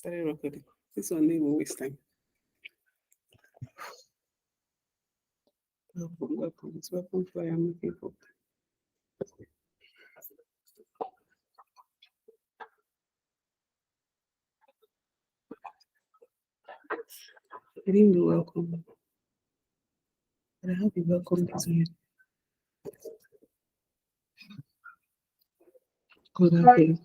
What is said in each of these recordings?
Started recording. This one didn't even waste time. Welcome. It's welcome for young people. I didn't do welcome. But I have the welcome design. Good afternoon.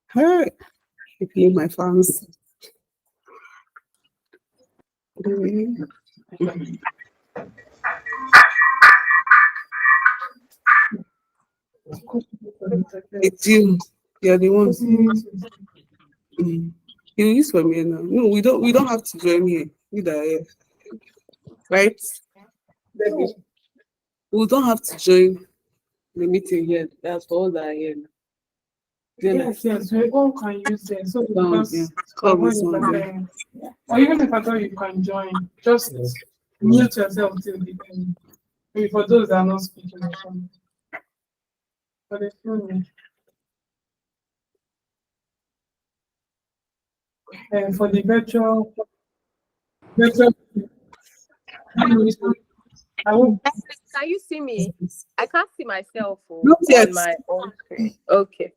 Hi. If you my fans. It's you. You're the one. You use for me now. No, we don't have to join here. Either, right? We don't have to join the meeting here. That's for all that are here. Yes, one can use them. So because or even if I thought you can join, just mute yourself till the end. Maybe for those that are not speaking or something. For the phone. And for the virtual I won't. Can you see me? I can't see myself Not yet. on my own screen. Okay.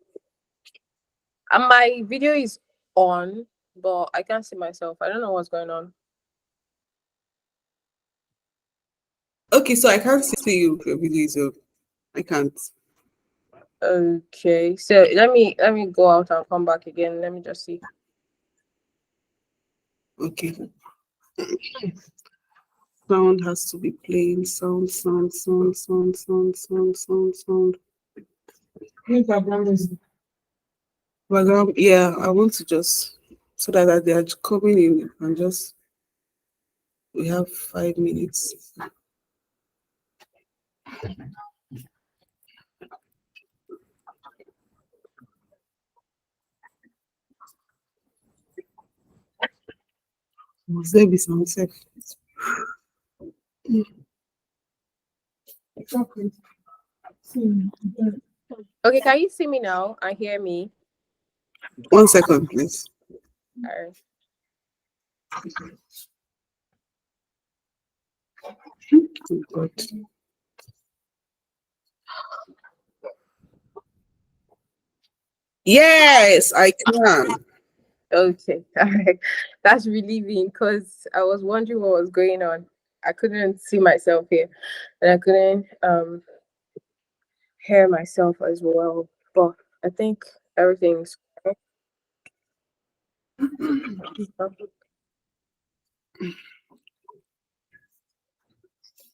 And my video is on, but I can't see myself. I don't know what's going on. Okay, so I can't see you. Your video is up. I can't. Okay. So let me go out and come back again. Let me just see. Okay. Sound has to be playing. Sound. Background, yeah, I want to just so that they are coming in and just we have 5 minutes. Must there be some safe? Okay, can you see me now and hear me? 1 second, please. All right. Oh, God. Yes, I can. Okay. All right. That's relieving because I was wondering what was going on. I couldn't see myself here, and I couldn't hear myself as well. But I think everything's correct.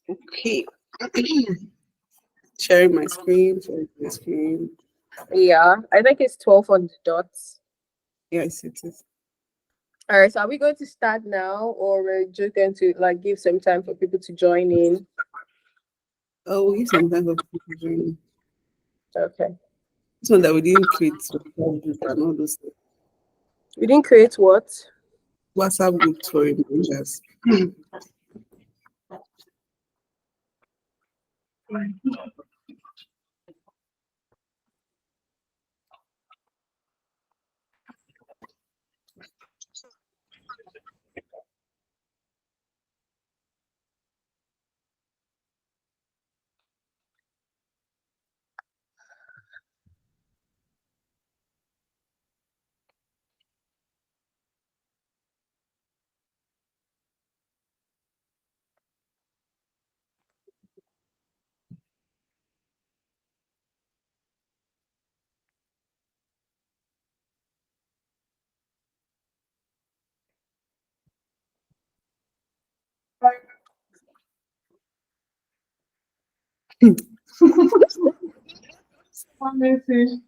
Okay. Sharing my screen. Yeah, I think it's 12 on the dots. Yes, it is. All right, so are we going to start now, or we're just going to like give some time for people to join in? Oh, we some time for people to join. Okay. This one that we didn't create and all those things. We didn't create what? WhatsApp group for reminders.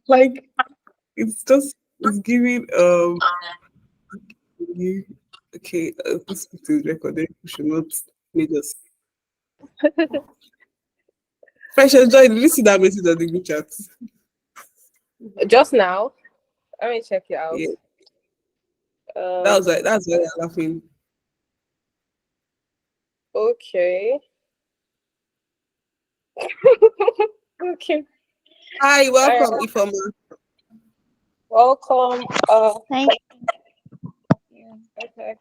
Like it's giving okay, this is recorded. We should not make us. Precious Joy, did you see that message on the group chat? Just now. Let me check it out. Yeah. That's why I'm laughing. Okay. Okay. Hi, All right. welcome, Ifoma. Welcome. Thank Yeah. Okay.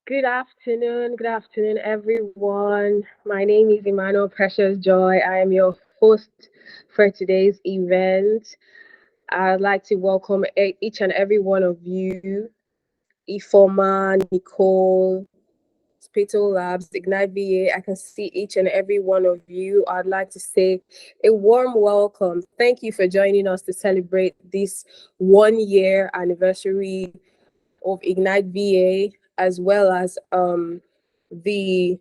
Good afternoon, everyone. My name is Emmanuel Precious Joy. I am your host for today's event. I'd like to welcome each and every one of you, Ifoma, Nicole, Spito Labs, IgniteVA. I can see each and every one of you. I'd like to say a warm welcome. Thank you for joining us to celebrate this 1 year anniversary of IgniteVA, as well as the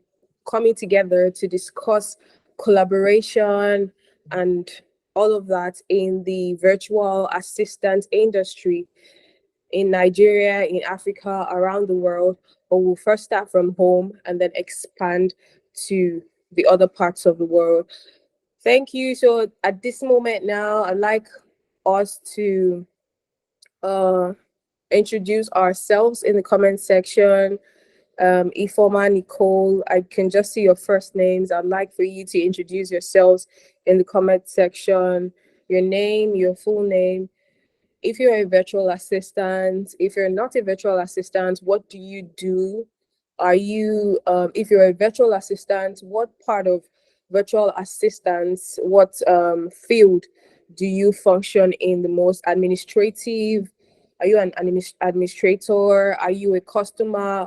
coming together to discuss collaboration and all of that in the virtual assistant industry in Nigeria, in Africa, around the world. But we'll first start from home and then expand to the other parts of the world. Thank you. So at this moment now, I'd like us to uh, introduce ourselves in the comment section. Ifoma, Nicole, I can just see your first names. I'd like for you to introduce yourselves in the comment section, your name, your full name. If you're a virtual assistant, if you're not a virtual assistant, what do you do? Are you, if you're a virtual assistant, what part of virtual assistance, what field do you function in the most? Administrative? Are you an administrator? Are you a customer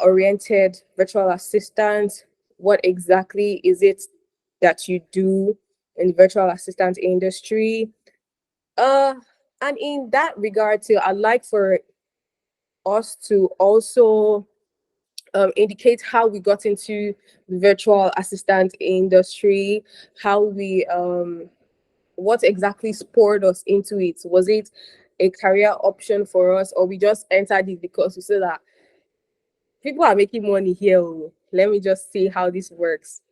oriented virtual assistant? What exactly is it that you do in the virtual assistant industry? Uh, and in that regard too, I'd like for us to also indicate how we got into the virtual assistant industry, how we what exactly spurred us into it. Was it a career option for us, or we just entered it because we said that people are making money here? Oh, let me just see how this works.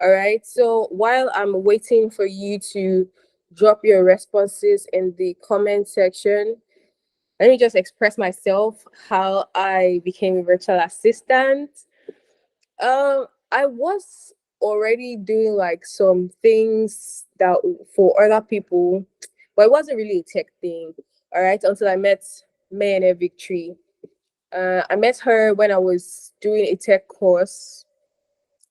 All right. So while I'm waiting for you to drop your responses in the comment section, let me just express myself how I became a virtual assistant. I was already doing like some things that for other people, but it wasn't really a tech thing. All right, until I met Mayene Victory. I met her when I was doing a tech course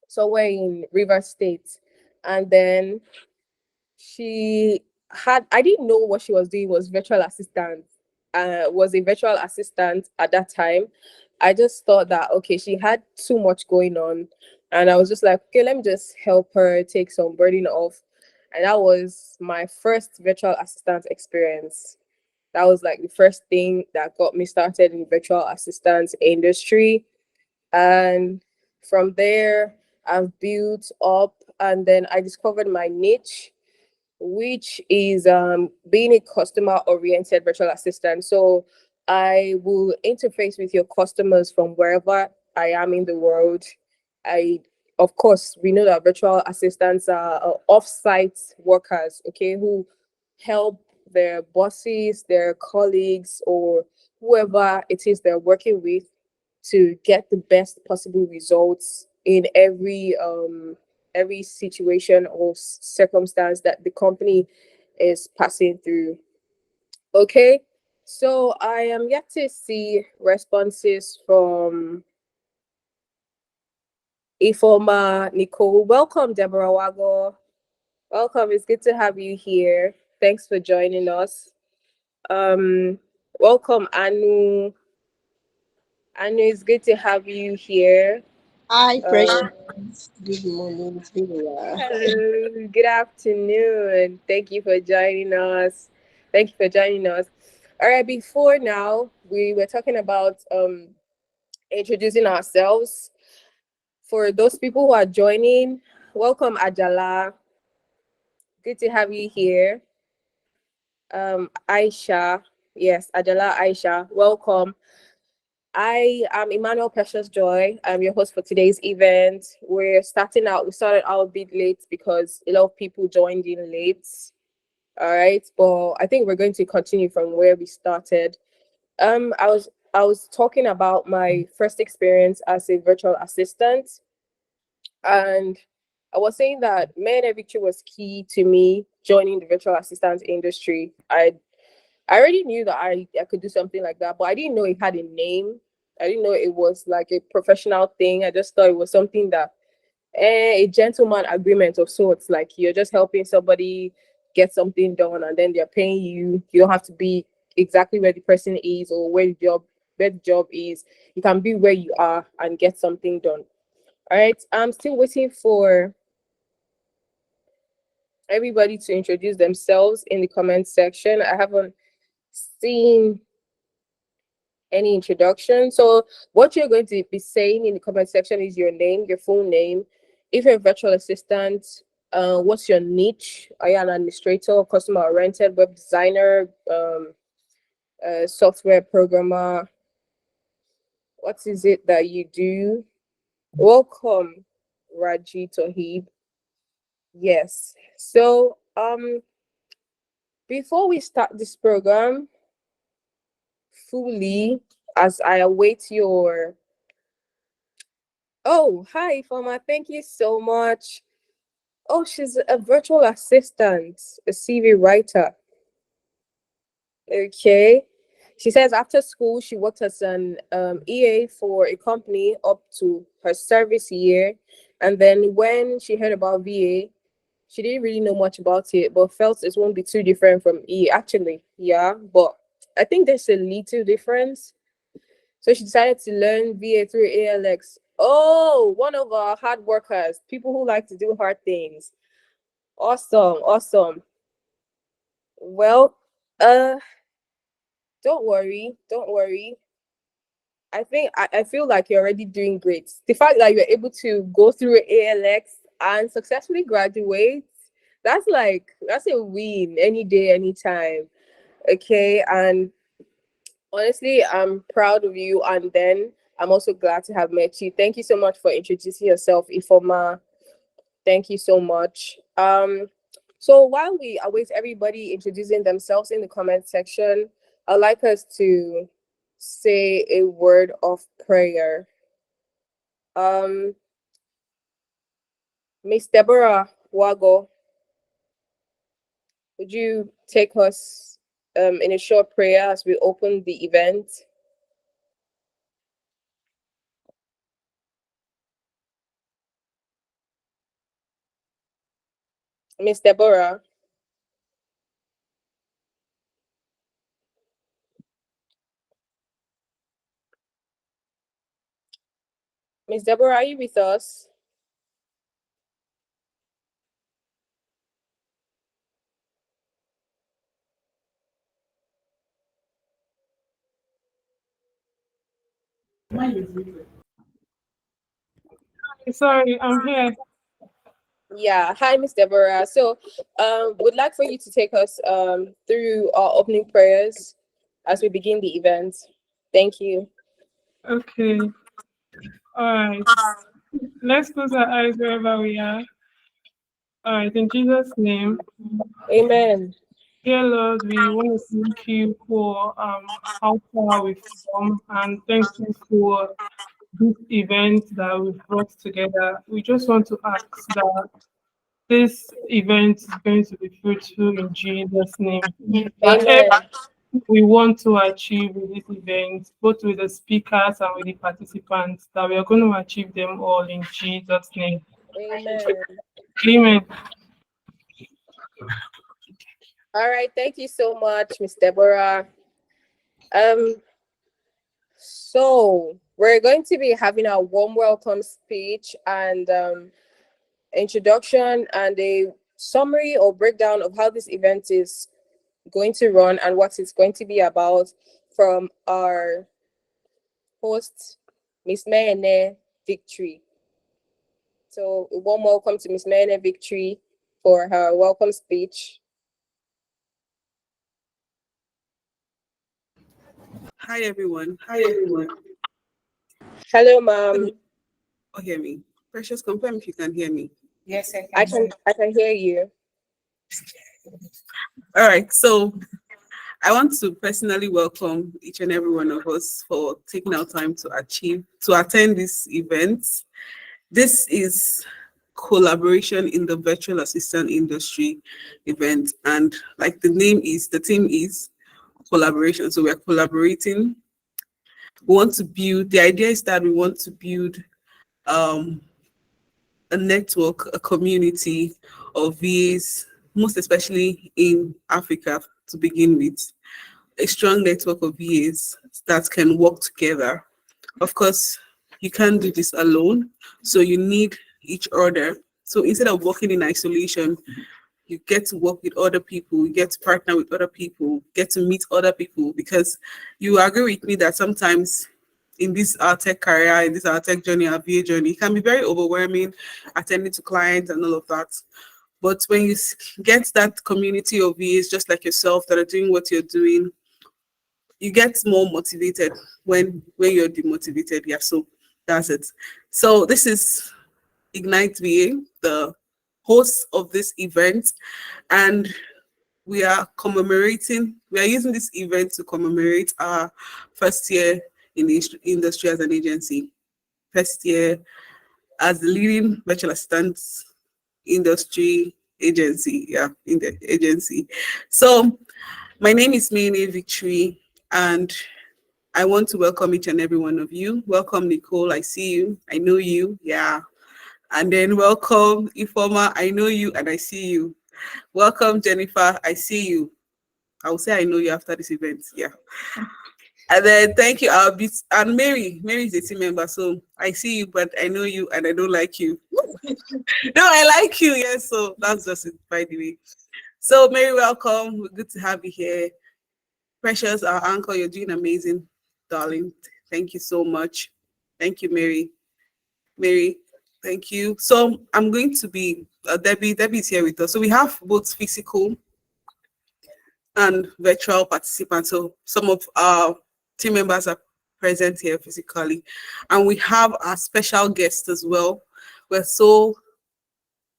somewhere in River State, and then she had I didn't know what she was doing was virtual assistant. Was a virtual assistant at that time. I just thought that okay, she had too much going on, and I was just like, okay, let me just help her take some burden off. And that was my first virtual assistant experience. That was like the first thing that got me started in the virtual assistant industry. And from there, I've built up, and then I discovered my niche, which is being a customer oriented virtual assistant. So I will interface with your customers from wherever I am in the world. I, of course, we know that virtual assistants are off-site workers, okay, who help their bosses, their colleagues, or whoever it is they're working with to get the best possible results in every situation or circumstance that the company is passing through. Okay, so I am yet to see responses from Ifoma, Nicole. Welcome, Deborah Wagor. Welcome. It's good to have you here. Thanks for joining us. Um, welcome, Anu. Anu, it's good to have you here. Hi, Uh, Precious. Good morning. It's been a while. Hello, good afternoon. Thank you for joining us. Thank you for joining us. All right, before now, we were talking about introducing ourselves. For those people who are joining, welcome Ajala. Good to have you here. Aisha, yes, Ajala Aisha, welcome. I am Emmanuel Precious Joy. I'm your host for today's event. We started out a bit late because a lot of people joined in late. All right, but I think we're going to continue from where we started. I was talking about my first experience as a virtual assistant, and I was saying that Mayor Victory was key to me joining the virtual assistant industry. I already knew that I could do something like that, but I didn't know it had a name. I didn't know it was like a professional thing. I just thought it was something that a gentleman agreement of sorts. Like you're just helping somebody get something done, and then they're paying you. You don't have to be exactly where the person is or where the job is. You can be where you are and get something done. All right. I'm still waiting for everybody to introduce themselves in the comment section. I haven't seen any introduction. So what you're going to be saying in the comment section is your name, your full name. If you're a virtual assistant, what's your niche? Are you an administrator, customer oriented, web designer, software programmer? What is it that you do? Welcome, Raji Tohib. Yes. So before we start this program fully, as I await your oh, hi, Fama. Thank you so much. Oh, she's a virtual assistant, a CV writer. Okay. She says after school, she worked as an EA for a company up to her service year. And then when she heard about VA, she didn't really know much about it, but felt it won't be too different from EA. Actually, yeah, but I think there's a little difference. So she decided to learn VA through ALX. Oh, one of our hard workers, people who like to do hard things. Awesome, awesome. Well, uh, don't worry, don't worry. I feel like you're already doing great. The fact that you're able to go through ALX and successfully graduate, that's a win any day, anytime. Okay, and honestly, I'm proud of you. And then I'm also glad to have met you. Thank you so much for introducing yourself, Ifoma. Thank you so much. So while we await everybody introducing themselves in the comment section, I'd like us to say a word of prayer. Um, Miss Deborah Wagor, would you take us in a short prayer as we open the event? Miss Deborah. Miss Deborah, are you with us? Sorry, I'm here. Yeah. Hi, Miss Deborah. So, would like for you to take us through our opening prayers as we begin the event. Thank you. Okay. All right. Let's close our eyes wherever we are. All right. In Jesus' name. Amen. Dear Lord, we want to thank you for how far we've come, and thank you for this event that we've brought together. We just want to ask that this event is going to be fruitful in Jesus' name. Amen. Whatever we want to achieve with this event, both with the speakers and with the participants, that we are going to achieve them all in Jesus' name. Amen. Amen. All right. Thank you so much, Miss Deborah. Um, so we're going to be having a warm welcome speech and introduction and a summary or breakdown of how this event is going to run and what it's going to be about from our host, Miss Mayene Victory. So a warm welcome to Miss Mayene Victory for her welcome speech. Hi everyone. Hi everyone. Hello, ma'am. Oh, hear me. Precious, confirm if you can hear me. Yes, I I can. can hear you. All right. So I want to personally welcome each and every one of us for taking our time to attend this event. This is collaboration in the virtual assistant industry event, and like the theme is collaboration. So we're collaborating We want to build, the idea is that we want to build um, a network, a community of VAs, most especially in Africa to begin with, a strong network of VAs that can work together. Of course, you can't do this alone, so you need each other. So instead of working in isolation, you get to work with other people, you get to partner with other people, get to meet other people, because you agree with me that sometimes in this our tech career, in this our tech journey, our VA journey, it can be very overwhelming attending to clients and all of that. But when you get that community of VAs just like yourself that are doing what you're doing, you get more motivated when you're demotivated. Yeah, so that's it. So this is IgniteVA, the host of this event, and we are using this event to commemorate our first year in the industry as an agency, first year as the leading virtual assistant industry agency, in the agency. So my name is Mayne Victory, and I want to welcome each and every one of you. Welcome, Nicole. I see you. I know you. Yeah. And then welcome, Ifoma. I know you and I see you. Welcome, Jennifer. I see you. I will say I know you after this event. Yeah. And then thank you. And Mary. Mary is a team member. So I see you, but I know you and I don't like you. No, I like you. Yes. So that's just it, by the way. So Mary, welcome. Good to have you here. Precious, our uncle, you're doing amazing, darling. Thank you so much. Thank you, Mary. Mary, thank you. So I'm going to be Debbie. Debbie's here with us. So we have both physical and virtual participants. So some of our team members are present here physically, and we have our special guests as well. We're so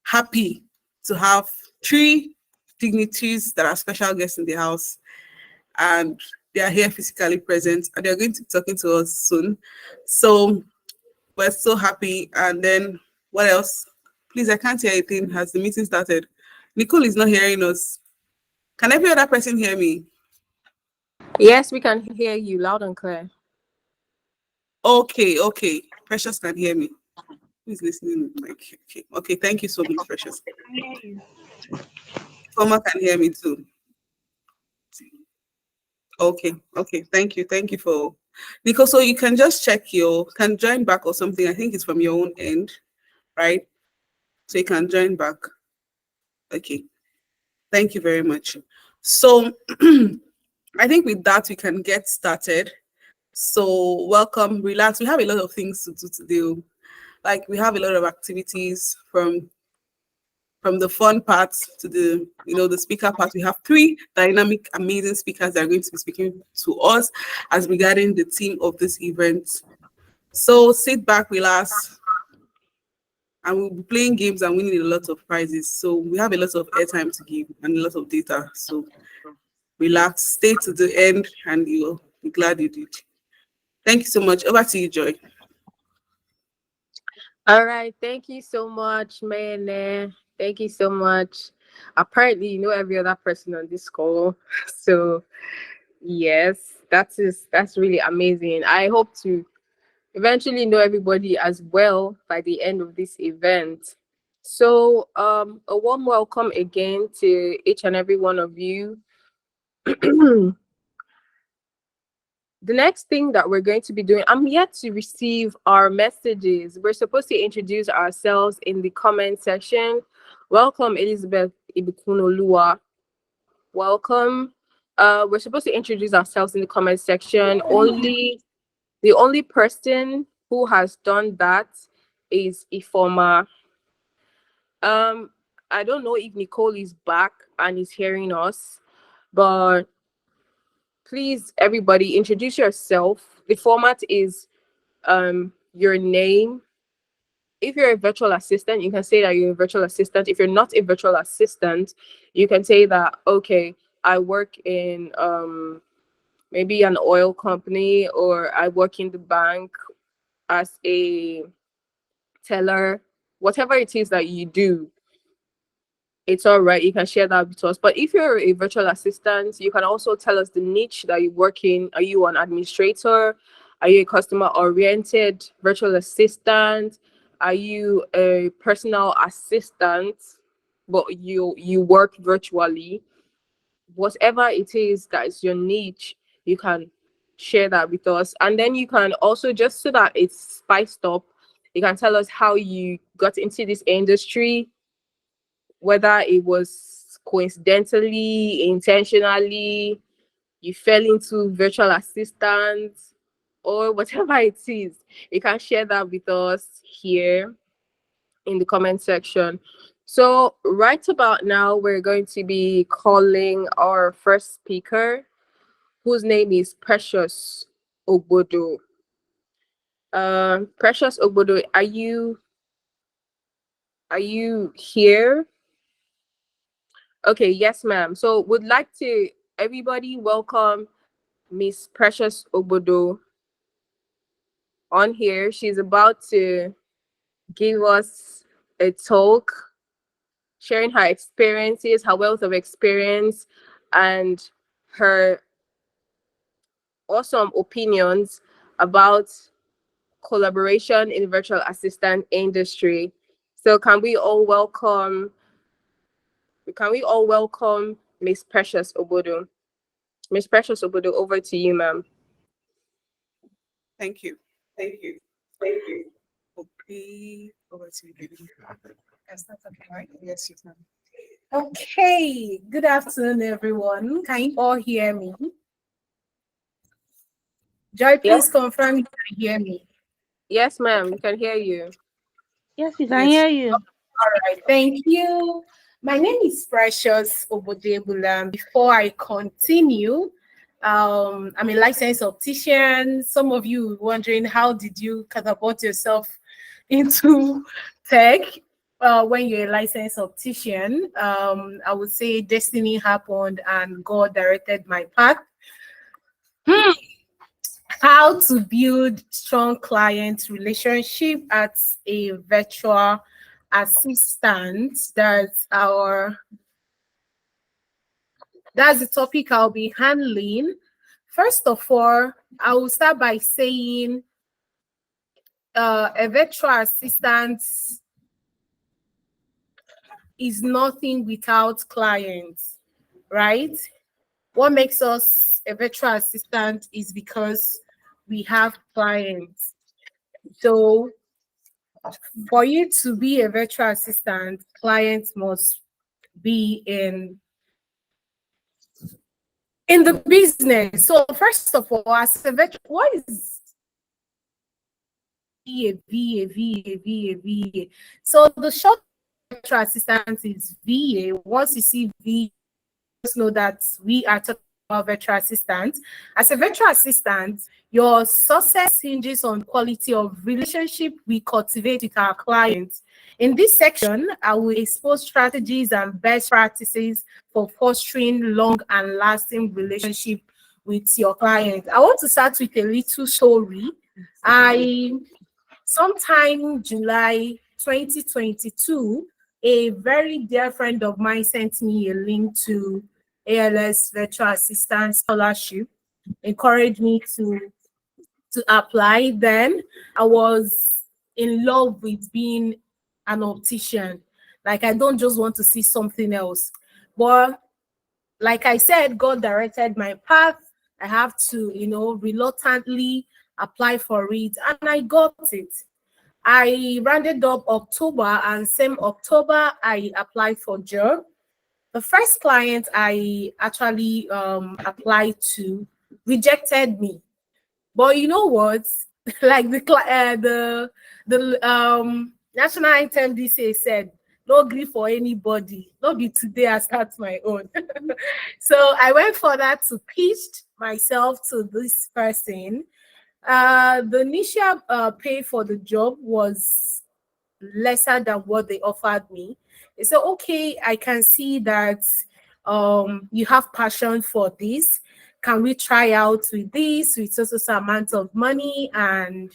happy to have 3 dignitaries that are special guests in the house, and they are here physically present, and they're going to be talking to us soon. So we're so happy. And then what else? Please, I can't hear anything. Has the meeting started? Nicole is not hearing us. Can every other person hear me? Yes, we can hear you loud and clear. Okay. Precious can hear me. Who's listening? Okay. Thank you so much, Precious. Thomas can hear me too. Okay. Thank you for Nicole. So you can just check can join back or something. I think it's from your own end, right? So you can join back. Okay. Thank you very much. So I think with that we can get started. So welcome, relax. We have a lot of things to do today. Like we have a lot of activities from the fun parts to the speaker part. We have 3 dynamic, amazing speakers that are going to be speaking to us as regarding the theme of this event. So sit back, relax, and we'll be playing games and winning a lot of prizes. So we have a lot of airtime to give and a lot of data. So relax, stay to the end, and you'll be glad you did. Thank you so much. Over to you, Joy. All right. Thank you so much, man. Thank you so much. Apparently, you know every other person on this call. So yes, that's really amazing. I hope to eventually know everybody as well by the end of this event. So a warm welcome again to each and every one of you. The next thing that we're going to be doing, I'm yet to receive our messages. We're supposed to introduce ourselves in the comment section. Welcome, Elizabeth Ibikunolua. Welcome. We're supposed to introduce ourselves in the comment section. The only person who has done that is Ifoma. I don't know if Nicole is back and is hearing us, but please, everybody, introduce yourself. The format is your name. If you're a virtual assistant, you can say that you're a virtual assistant. If you're not a virtual assistant, you can say that, okay, I work in maybe an oil company, or I work in the bank as a teller. Whatever it is that you do, it's all right. You can share that with us. But if you're a virtual assistant, you can also tell us the niche that you work in. Are you an administrator? Are you a customer oriented virtual assistant? Are you a personal assistant, but you work virtually? Whatever it is that is your niche, you can share that with us. And then you can also, just so that it's spiced up, you can tell us how you got into this industry, whether it was coincidentally, intentionally, you fell into virtual assistant, or whatever it is. You can share that with us here in the comment section. So right about now, we're going to be calling our first speaker, whose name is Precious Ogbodo. Precious Ogbodo, are you here? Okay, yes, ma'am. So would like to everybody welcome Miss Precious Ogbodo on here. She's about to give us a talk, sharing her experiences, her wealth of experience, and her awesome opinions about collaboration in the virtual assistant industry. So can we all welcome Miss Precious Ogbodo? Miss Precious Ogbodo, over to you, ma'am. Thank you. Thank you. Thank you. Okay, over to you, baby. Yes, that's okay, right? Yes, you can. Okay. Good afternoon, everyone. Can you all hear me? Joy, please Yes, confirm you can hear me. yes, ma'am. We can hear you. Yes, we can Yes. hear you. All right. Thank you. My name is Precious Ogbodoegbulam. Before I continue, I'm a licensed optician. Some of you wondering how did you catapult yourself into tech when you're a licensed optician. I would say destiny happened and God directed my path. How to build strong client relationship as a virtual assistant. That's the topic I'll be handling. First of all, I will start by saying a virtual assistant is nothing without clients, right? What makes us a virtual assistant is because we have clients. So for you to be a virtual assistant, clients must be in the business. So first of all, as a virtual, what is VA? So the short virtual assistant is VA. Once you see VA, just know that we are talking about virtual assistant. As a virtual assistant, your success hinges on quality of relationship we cultivate with our clients. In this section, I will expose strategies and best practices for fostering long and lasting relationship with your client. I want to start with a little story. Sometime July 2022, a very dear friend of mine sent me a link to ALS Virtual Assistant Scholarship, encouraged me to apply. Then I was in love with being an optician. Like, I don't just want to see something else. But like I said, God directed my path. I have to, reluctantly apply for it, and I got it. I rounded up October, and same October, I applied for job. The first client I actually applied to rejected me. But you know what? Like the national anthem this year said, no grief for anybody. Not be today I start my own. So I went for that to pitch myself to this person. The initial pay for the job was lesser than what they offered me. They said, okay, I can see that you have passion for this. Can we try out with this with so amount of money? And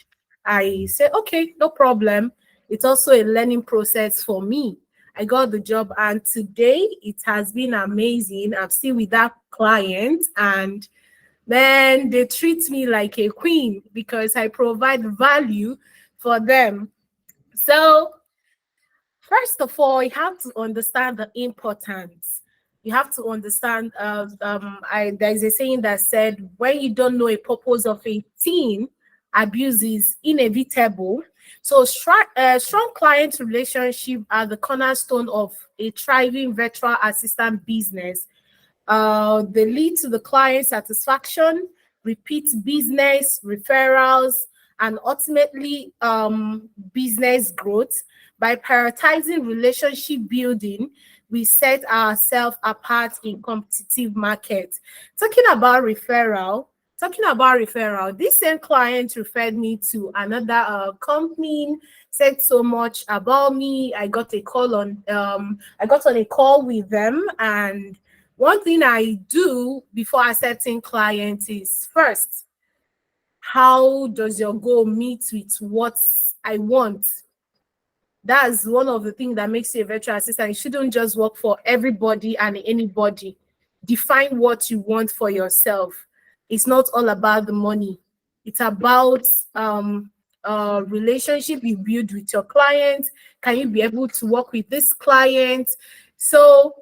I said, okay, no problem. It's also a learning process for me. I got the job, and today it has been amazing. I'm still with that client, and Man, they treat me like a queen because I provide value for them. So, first of all, you have to understand the importance. You have to understand. There's a saying that said, "When you don't know a purpose of a thing, abuse is inevitable." So, strong client relationship are the cornerstone of a thriving virtual assistant business. They lead to the client satisfaction, repeat business, referrals, and ultimately business growth. By prioritizing relationship building, we set ourselves apart in competitive market. Talking about referral, this same client referred me to another company, said so much about me. I got on a call with them, and one thing I do before accepting clients is first, how does your goal meet with what I want? That's one of the things that makes you a virtual assistant. You shouldn't just work for everybody and anybody. Define what you want for yourself. It's not all about the money. It's about relationship you build with your client. Can you be able to work with this client? So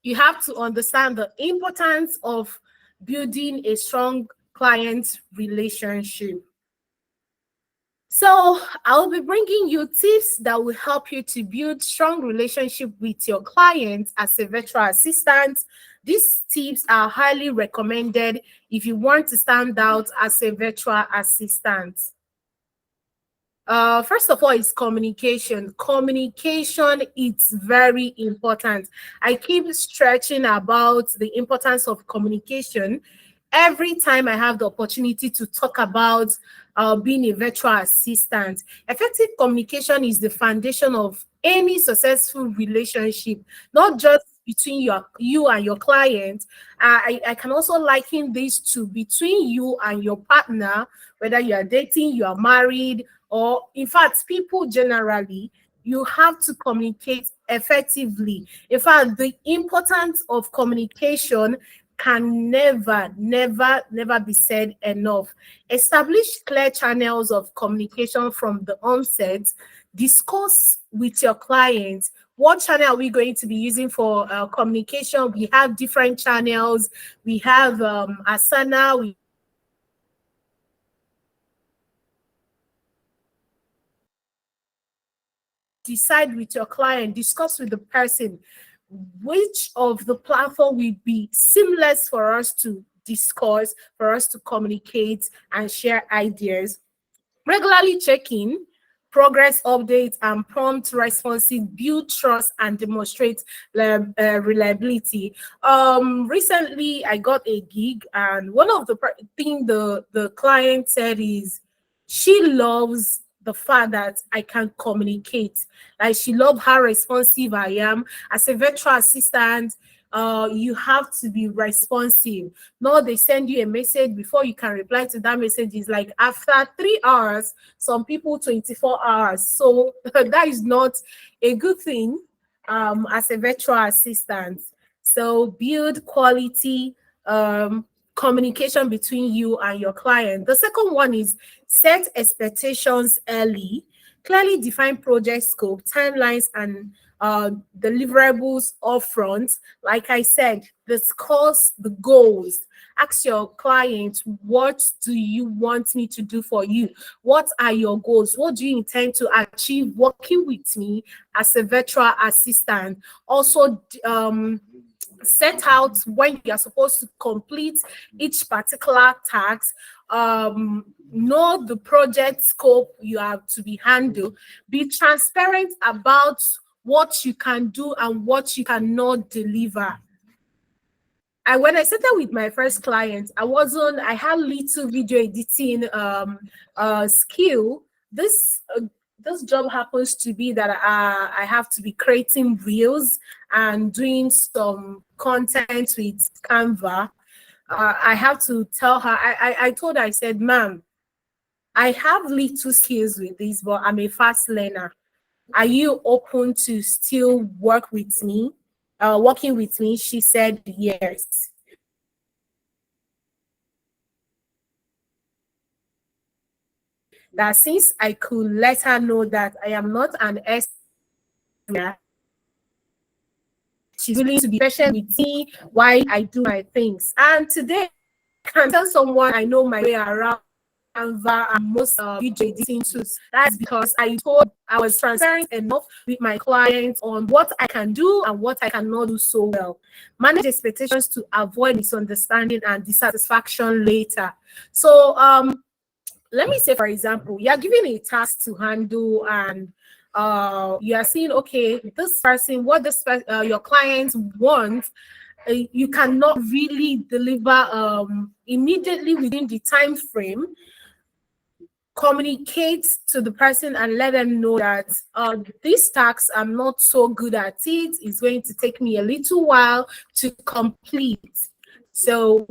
you have to understand the importance of building a strong client relationship. So I'll be bringing you tips that will help you to build strong relationship with your clients as a virtual assistant. These tips are highly recommended if you want to stand out as a virtual assistant. First of all, it's communication. Communication is very important. I keep stretching about the importance of communication every time I have the opportunity to talk about being a virtual assistant. Effective communication is the foundation of any successful relationship, not just between you and your client. I can also liken this to between you and your partner, whether you are dating, you are married, or in fact, people generally. You have to communicate effectively. In fact, the importance of communication can never be said enough. Establish clear channels of communication from the onset. Discuss with your clients what channel are we going to be using for communication. We have different channels. We have Asana. We decide with your client, discuss with the person which of the platform will be seamless for us to discuss, for us to communicate and share ideas. Regularly check in, progress updates, and prompt responses build trust and demonstrate reliability. Recently, I got a gig, and one of the thing the client said is she loves the fact that I can communicate. Like, she loves how responsive I am. As a virtual assistant, you have to be responsive. No, they send you a message before you can reply to that message. Is like after 3 hours, some people 24 hours. So that is not a good thing as a virtual assistant. So build quality communication between you and your client. The second one is set expectations early. Clearly define project scope, timelines, and deliverables upfront. Like I said, discuss the goals. Ask your client, what do you want me to do for you? What are your goals? What do you intend to achieve working with me as a virtual assistant? Also, set out when you are supposed to complete each particular task. Know the project scope you have to be handled. Be transparent about what you can do and what you cannot deliver. When I started with my first client, I had little video editing skill. This job happens to be that I have to be creating reels and doing some content with Canva. I have to tell her, I told her, I said, ma'am, I have little skills with this, but I'm a fast learner. Are you open to still working with me? She said yes. that since I could let her know that I am not an expert, she's willing to be patient with me while I do my things. And today, I can tell someone I know my way around Canva and most video editing tools. That's because I was transparent enough with my clients on what I can do and what I cannot do so well. Manage expectations to avoid misunderstanding and dissatisfaction later. So let me say, for example, you are given a task to handle, and you are seeing, okay, this person, what your clients want, you cannot really deliver immediately within the time frame. Communicate to the person and let them know that these tasks I'm not so good at it. It's going to take me a little while to complete. So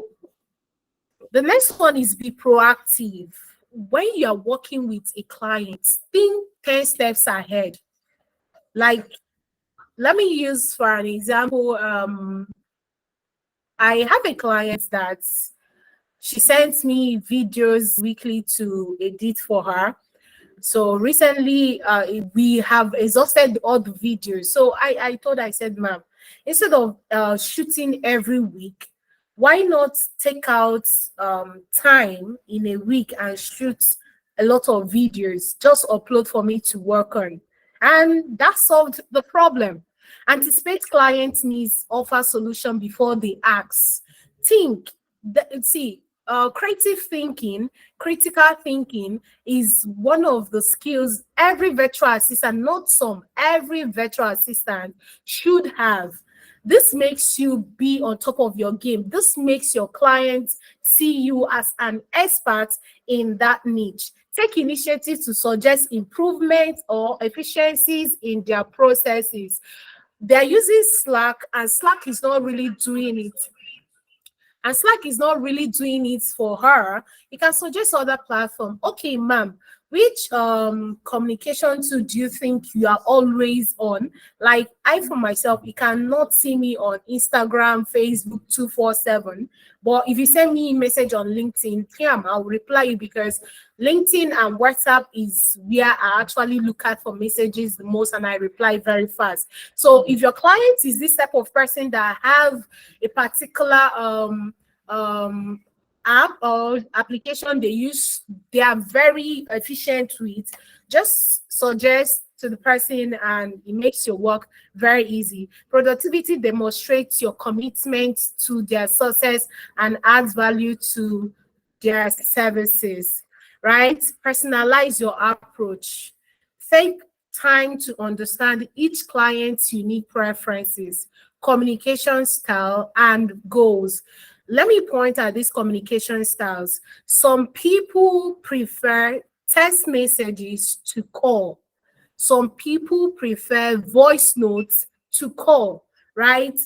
the next one is be proactive. When you are working with a client, think 10 steps ahead. Like, let me use for an example, I have a client that she sends me videos weekly to edit for her. So recently, we have exhausted all the videos. So I told her, I said, ma'am, instead of shooting every week, why not take out time in a week and shoot a lot of videos, just upload for me to work on? And that solved the problem. Anticipate client needs, offer solution before they ask. Think, creative thinking, critical thinking is one of the skills every virtual assistant, not some, every virtual assistant should have. This makes you be on top of your game. This makes your clients see you as an expert in that niche. Take initiative to suggest improvements or efficiencies in their processes. They're using Slack, and Slack is not really doing it. And Slack is not really doing it for her. You can suggest other platform. Okay, ma'am, which communication tool do you think you are always on? Like, I for myself, you cannot see me on Instagram, Facebook 247. But if you send me a message on LinkedIn, I'll reply you, because LinkedIn and WhatsApp is where I actually look at for messages the most, and I reply very fast. So if your client is this type of person that have a particular app or application they use, they are very efficient with, just suggest to the person and it makes your work very easy. Productivity demonstrates your commitment to their success and adds value to their services, right? Personalize your approach. Take time to understand each client's unique preferences, communication style, and goals. Let me point at these communication styles. Some people prefer text messages to call. Some people prefer voice notes to call, right?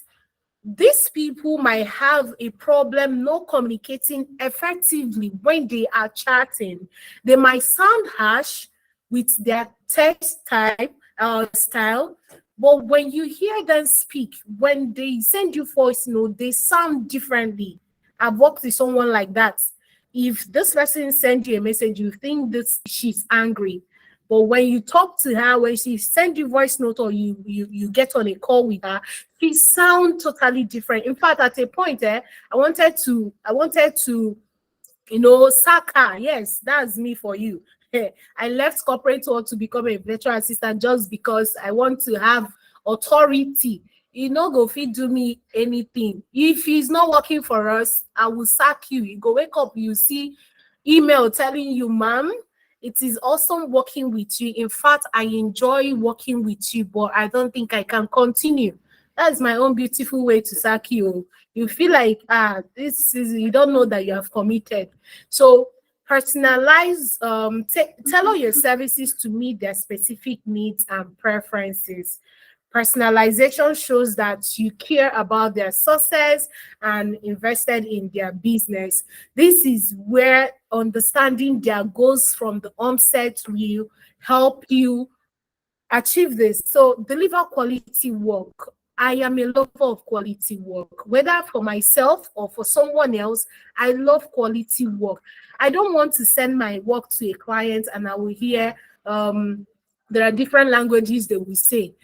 These people might have a problem not communicating effectively when they are chatting. They might sound harsh with their text type style, but when you hear them speak, when they send you voice note, they sound differently. I've worked with someone like that. If this person sends you a message, you think this she's angry. But when you talk to her, when she sends you voice note, or you get on a call with her, she sounds totally different. In fact, at a point, I wanted to sack her. Yes, that's me for you. I left corporate world to become a virtual assistant just because I want to have authority. Go fit do me anything. If he's not working for us, I will sack you. You go wake up, you see email telling you, ma'am, it is awesome working with you. In fact, I enjoy working with you, but I don't think I can continue. That's my own beautiful way to sack you. You feel like, you don't know that you have committed. So personalize, tailor your services to meet their specific needs and preferences. Personalization shows that you care about their success and invested in their business. This is where understanding their goals from the onset will help you achieve this. So deliver quality work. I am a lover of quality work, whether for myself or for someone else. I love quality work. I don't want to send my work to a client and I will hear there are different languages they will say.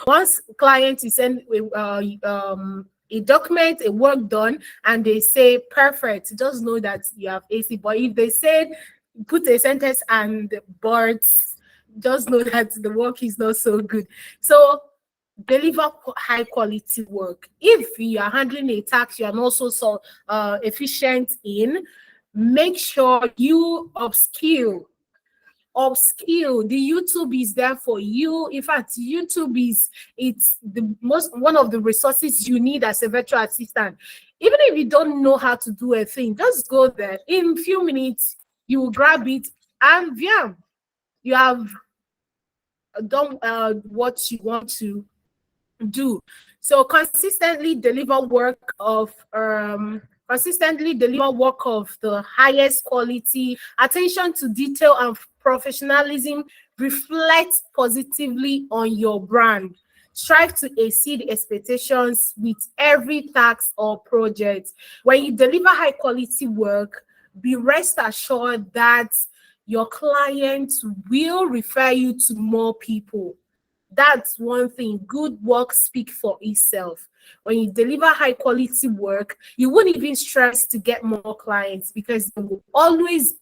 Once client is send a document, a work done, and they say perfect, just know that you have AC. But if they say put a sentence and birds, just know that the work is not so good. So deliver high quality work. If you are handling a task you are not so efficient in, make sure you upskill. The YouTube is there for you. In fact, YouTube is it's the most one of the resources you need as a virtual assistant. Even if you don't know how to do a thing, just go there. In a few minutes you will grab it, and yeah, you have done what you want to do. So consistently deliver work of the highest quality. Attention to detail and professionalism reflect positively on your brand. Strive to exceed expectations with every task or project. When you deliver high quality work, be rest assured that your clients will refer you to more people. That's one thing. Good work speak for itself. When you deliver high quality work, you won't even stress to get more clients because they will always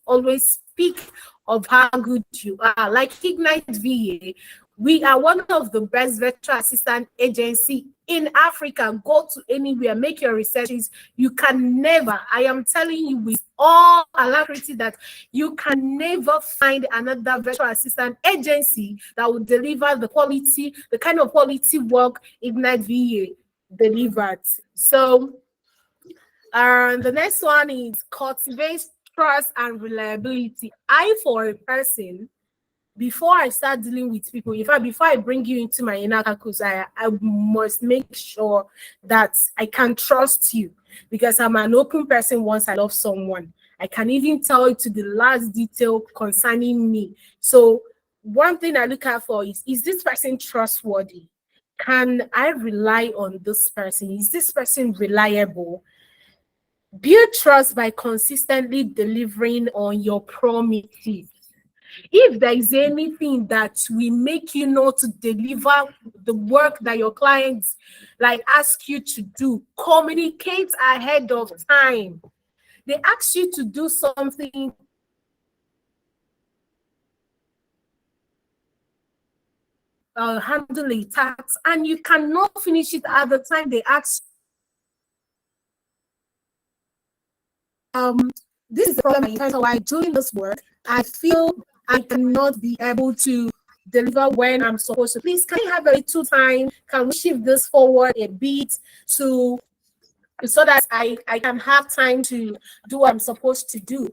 speak of how good you are. Like IgniteVA, we are one of the best virtual assistant agency in Africa. Go to anywhere, make your researches. You can never, I am telling you with all alacrity, that you can never find another virtual assistant agency that will deliver the kind of quality work IgniteVA delivered. So the next one is cultivate trust and reliability. For a person, before I start dealing with people, in fact, before I bring you into my inner circles, I must make sure that I can trust you, because I'm an open person. Once I love someone, I can even tell you to the last detail concerning me. So one thing I look out for is this person trustworthy? Can I rely on this person? Is this person reliable? Build trust by consistently delivering on your promises. If there is anything that will make you not to deliver the work that your clients like ask you to do, communicate ahead of time. They ask you to do something, handle a task, and you cannot finish it at the time they ask. This is the problem in terms of why doing this work, I feel I cannot be able to deliver when I'm supposed to. Please, can I have a little time? Can we shift this forward a bit so that I can have time to do what I'm supposed to do?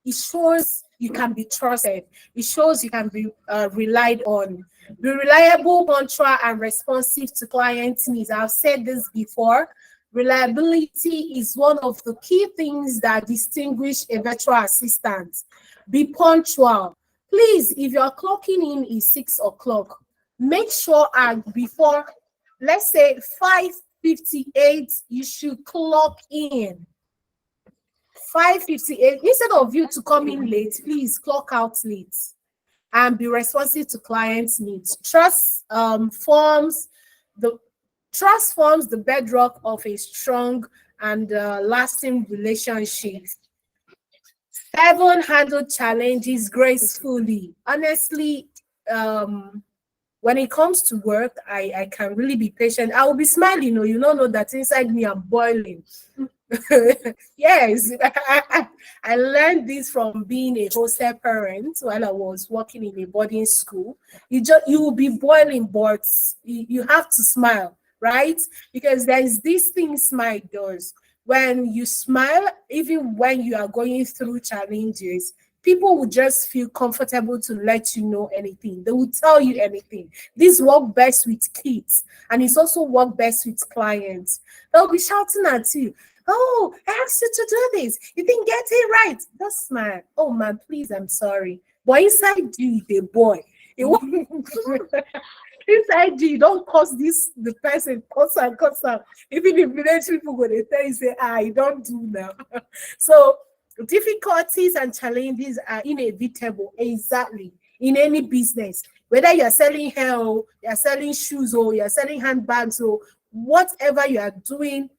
It shows you can be trusted. It shows you can be relied on. Be reliable, punctual, and responsive to clients' needs. I've said this before. Reliability is one of the key things that distinguish a virtual assistant. Be punctual. Please, if you're clocking in is 6 o'clock, make sure before, let's say 5:58, you should clock in. 5:58, instead of you to come in late, please clock out late and be responsive to clients' needs. Trust forms the bedrock of a strong and lasting relationship. 7, handle challenges gracefully. Honestly, when it comes to work, I can really be patient. I will be smiling. You don't know that inside me I'm boiling. Yes, I learned this from being a hostel parent while I was working in a boarding school. You will be boiling, but you have to smile, right? Because there is this thing smile does. When you smile, even when you are going through challenges, people will just feel comfortable to let you know anything. They will tell you anything. This works best with kids, and it's also works best with clients. They'll be shouting at you. Oh, I asked you to do this. You didn't get it right. Just smile. Oh man, please, I'm sorry. But inside you, the boy. It won't inside you don't cause this the person cause am. Even if village people go they tell you say you don't do now. So difficulties and challenges are inevitable, exactly, in any business. Whether you're selling hair, or you're selling shoes, or you're selling handbags, or whatever you are doing,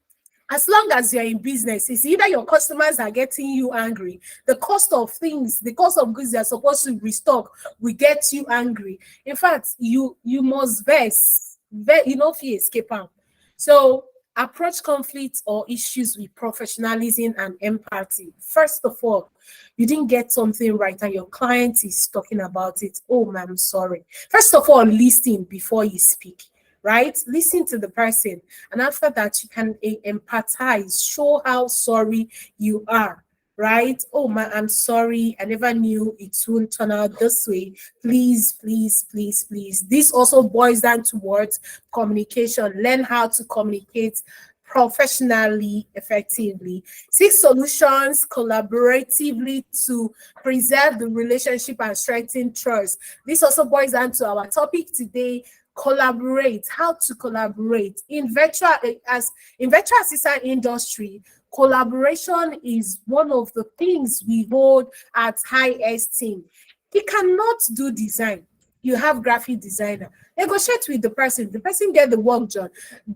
as long as you're in business, it's either your customers are getting you angry, the cost of things, the cost of goods they're supposed to restock will get you angry. In fact, you must you know, if you escape them. So approach conflicts or issues with professionalism and empathy. First of all, you didn't get something right and your client is talking about it. Oh, man, I'm sorry. First of all, listen before you speak, right? Listen to the person. And after that, you can empathize, show how sorry you are, right? Oh, man, I'm sorry. I never knew it would turn out this way. Please, please, please, please. This also boils down towards communication. Learn how to communicate professionally, effectively. Seek solutions collaboratively to preserve the relationship and strengthen trust. This also boils down to our topic today: collaborate. How to collaborate in virtual assistant industry. Collaboration is one of the things we hold at high esteem. He cannot do design. You have graphic designer, negotiate with the person get the work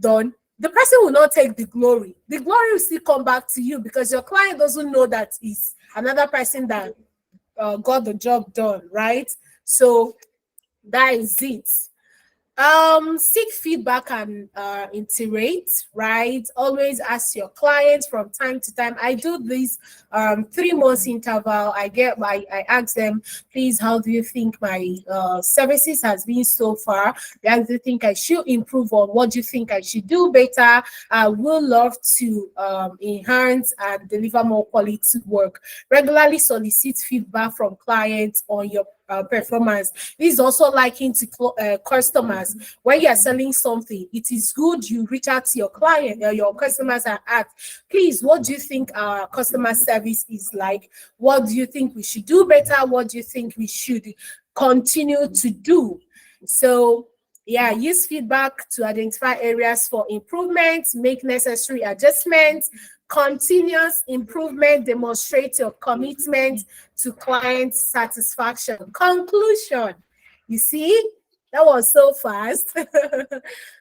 done. The person will not take the glory. The glory will still come back to you because your client doesn't know that it's another person that got the job done, right? So that is it. Seek feedback and iterate, right? Always ask your clients from time to time. I do this 3 months interval. I ask them, please, how do you think my services has been so far? What do you think I should improve on? What do you think I should do better? I will love to enhance and deliver more quality work. Regularly solicit feedback from clients on your performance. This is also likened to customers. When you are selling something, it is good you reach out to your client or your customers and ask, please, what do you think our customer service is like? What do you think we should do better? What do you think we should continue to do? So yeah, use feedback to identify areas for improvement, make necessary adjustments. Continuous improvement demonstrates your commitment to client satisfaction. Conclusion. You see, that was so fast.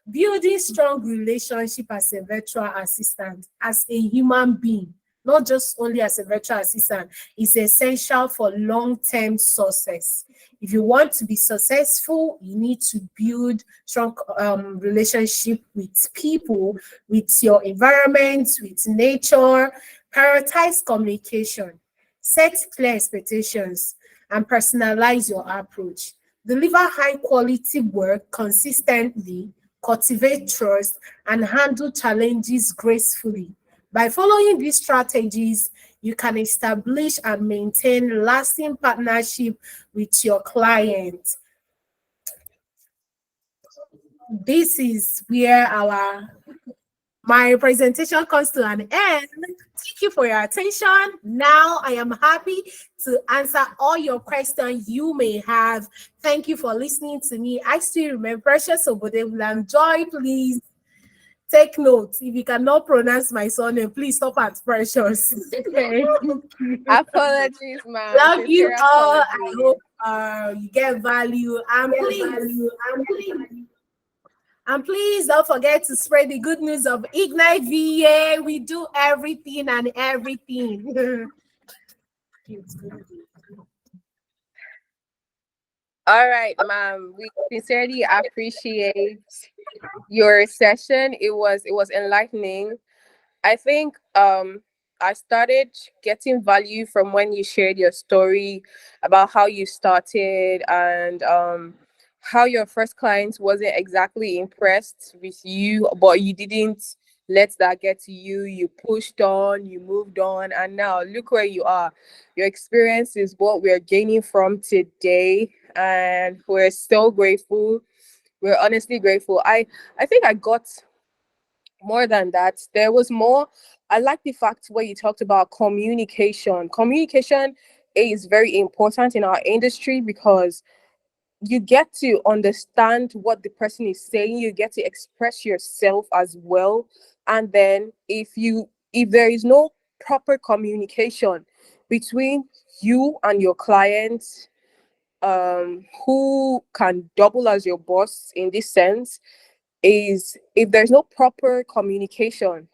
Building strong relationship as a virtual assistant, as a human being, not just only as a virtual assistant, is essential for long-term success. If you want to be successful, you need to build strong relationship with people, with your environment, with nature. Prioritize communication, set clear expectations, and personalize your approach. Deliver high quality work consistently, cultivate trust, and handle challenges gracefully. By following these strategies, you can establish and maintain lasting partnership with your client. This is where my presentation comes to an end. Thank you for your attention. Now I am happy to answer all your questions you may have. Thank you for listening to me. I still remember Precious Ogbodoegbulam. Joy, please take note. If you cannot pronounce my surname, please stop at Precious. Okay. Apologies, ma'am. Love you Sincere all. I apologies. hope you get value. And please don't forget to spread the good news of IgniteVA. We do everything and everything. All right, ma'am. We sincerely appreciate your session. It was enlightening. I think I started getting value from when you shared your story about how you started and how your first client wasn't exactly impressed with you, but you didn't let that get to you. You pushed on, you moved on, and now look where you are. Your experience is what we're gaining from today, and we're so grateful. We're honestly grateful. I think I got more than that. There was more. I like the fact where you talked about communication. Communication is very important in our industry because you get to understand what the person is saying, you get to express yourself as well. And then if there is no proper communication between you and your client, who can double as your boss in this sense, is if there's no proper communication,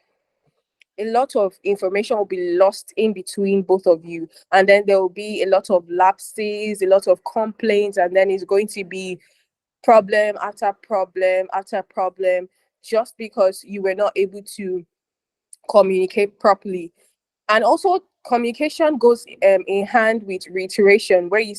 a lot of information will be lost in between both of you, and then there will be a lot of lapses, a lot of complaints, and then it's going to be problem after problem after problem, just because you were not able to communicate properly. And also communication goes in hand with reiteration, where you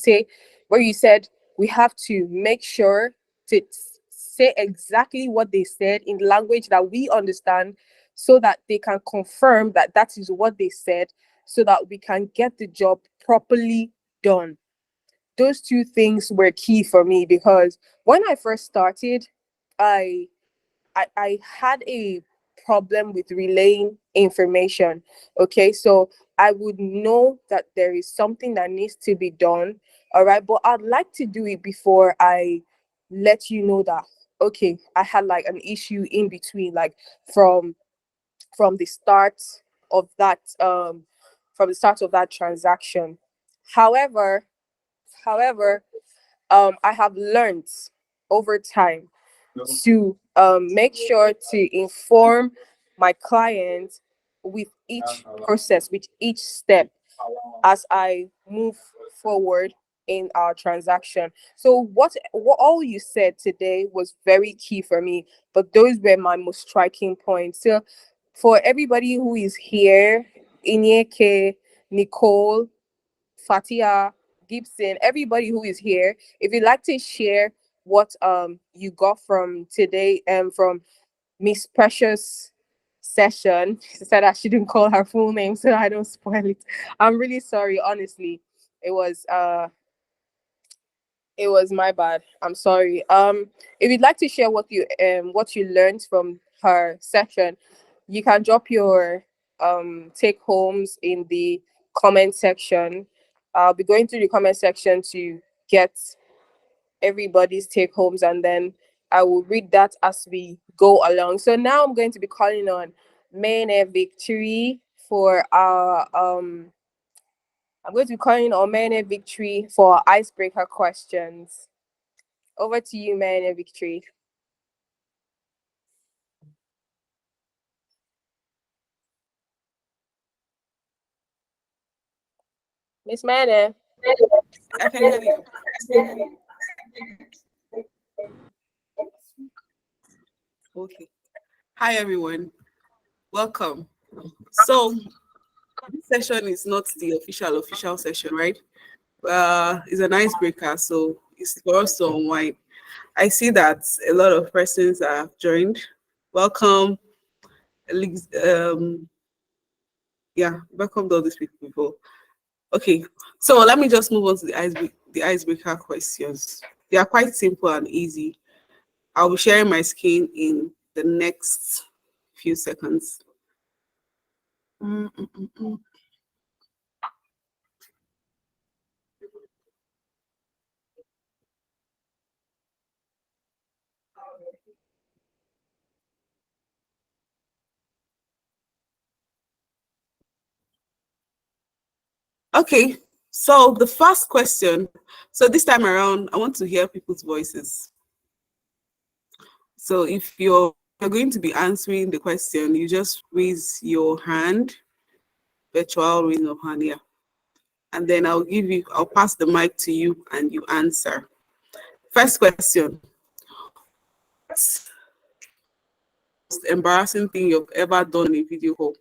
said we have to make sure to say exactly what they said in language that we understand, so that they can confirm that that is what they said, so that we can get the job properly done. Those two things were key for me, because when I first started, i I had a problem with relaying information. Okay, so I would know that there is something that needs to be done. All right, but I'd like to do it before I let you know that, okay, I had like an issue in between, like from the start of that transaction. However, however, I have learned over time to make sure to inform my client with each process, with each step, as I move forward in our transaction. So what all you said today was very key for me, but those were my most striking points. So for everybody who is here, Inyeke, Nicole, Fatia, Gibson, everybody who is here, if you'd like to share what you got from today, from Miss Precious session. She said I shouldn't call her full name so I don't spoil it. I'm really sorry, honestly. It was it was my bad. I'm sorry. If you'd like to share what you learned from her session, you can drop your take homes in the comment section. I'll be going through the comment section to get everybody's take homes, and then I will read that as we go along. So now I'm going to be calling on Maine Victory for our I'm going to be calling on Maine Victory for icebreaker questions. Over to you, Maine Victory. Miss Maine. I can hear you. Okay. Hi, everyone. Welcome. So, this session is not the official session, right? It's an icebreaker, so it's for us to unwind. I see that a lot of persons have joined. Welcome. Um, yeah, welcome to all these people. Okay, so let me just move on to the icebreaker questions. They are quite simple and easy. I'll be sharing my screen in the next few seconds. Mm, mm, mm, mm. Okay, so the first question. So this time around, I want to hear people's voices. So if you're going to be answering the question, you just raise your hand, virtual raising of hand, yeah. And then I'll pass the mic to you and you answer. First question. What's the most embarrassing thing you've ever done in a video call?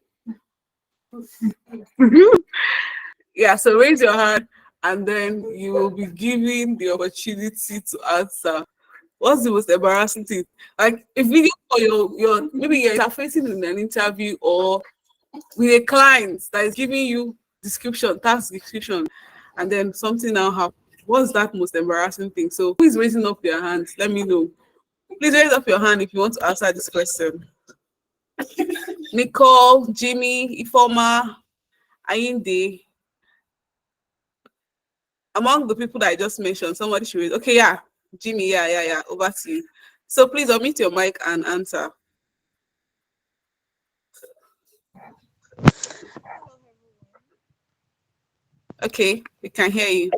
Yeah, so raise your hand and then you will be given the opportunity to answer. What's the most embarrassing thing? Like if video call your maybe you're interfacing in an interview or with a client that is giving you task description, and then something now happens. What's that most embarrassing thing? So who is raising up their hands? Let me know. Please raise up your hand if you want to answer this question. Nicole, Jimmy, Ifoma, Ayinde. Among the people that I just mentioned, somebody should raise. Okay, yeah. Jimmy, yeah. Over to you. So please unmute your mic and answer. Okay, we can hear you.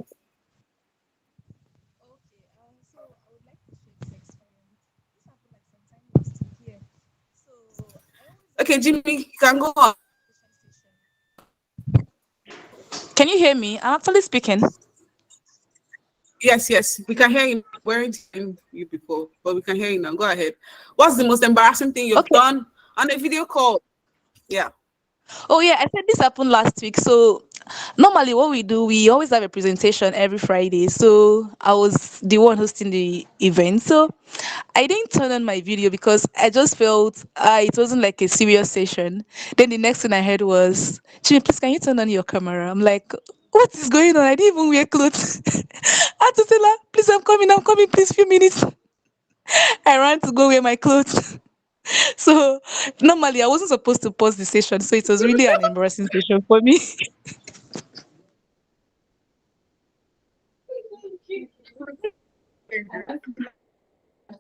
Okay, Jimmy, you can go on. Can you hear me? I'm actually speaking. Yes, we can hear you. We weren't hearing you before, but we can hear you now. Go ahead. What's the most embarrassing thing you've Okay. done on a video call? Yeah. Oh yeah, I said this happened last week. So normally what we do, we always have a presentation every Friday. So I was the one hosting the event. So I didn't turn on my video because I just felt it wasn't like a serious session. Then the next thing I heard was, Jimmy, please can you turn on your camera? I'm like, what is going on? I didn't even wear clothes. I had to tell her, please, I'm coming, please, few minutes. I ran to go wear my clothes. So normally I wasn't supposed to pause the session, so it was really an embarrassing session for me.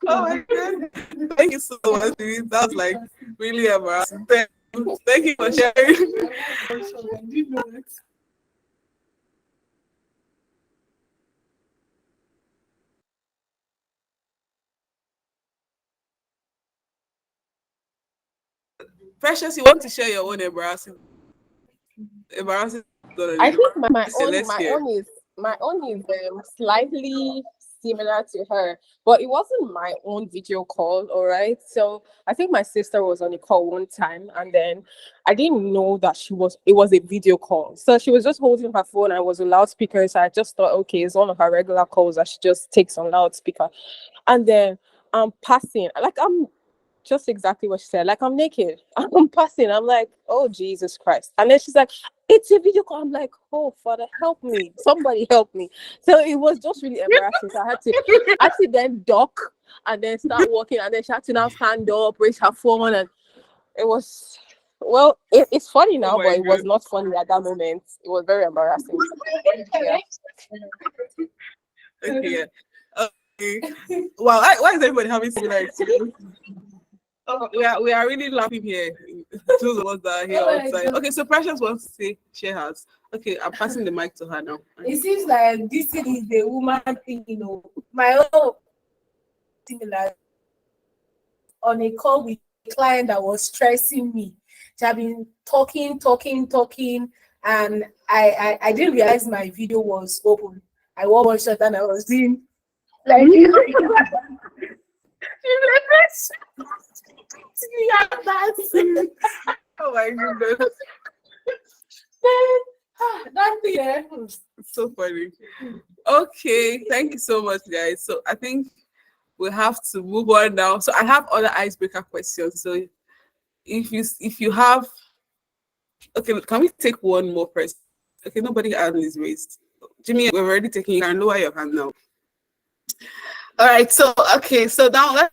Oh my god. Thank you so much. Jimmy. That was like really embarrassing. Thank you for sharing. Precious, you want to share your own embarrassing I story? think my own Let's hear. my own is slightly similar to her, but it wasn't my own video call. All right, so I think my sister was on a call one time, and then I didn't know that it was a video call. So she was just holding her phone. I was a loudspeaker, so I just thought, okay, it's one of her regular calls. I should just take some loudspeaker, and then I'm passing, like I'm just exactly what she said. Like I'm naked. I'm passing. I'm like, oh Jesus Christ. And then she's like, it's a video call. I'm like, oh Father, help me. Somebody help me. So it was just really embarrassing. So I had to then duck and then start walking. And then she had to now stand up, raise her phone. And it was it's funny Oh now, my but it was god. not funny at that moment. It was very embarrassing. Yeah. Okay, yeah. Okay. Wow, why is everybody having similar experience? Oh, we are really laughing here. Those of us that are here outside. Okay, so Precious wants to say share hers. Okay, I'm passing the mic to her now. It seems like this thing is the woman thing, My own similar on a call with a client that was stressing me. She had been talking, and I didn't realize my video was open. I wore one shot and I was doing like Oh my goodness. that thing, yeah. It's so funny. Okay, thank you so much, guys. So I think we have to move on now. So I have other icebreaker questions. So if you have, okay, can we take one more person? Okay, nobody hand is raised. Jimmy, we're already taking. You can lower your hand now. All right. So okay. So now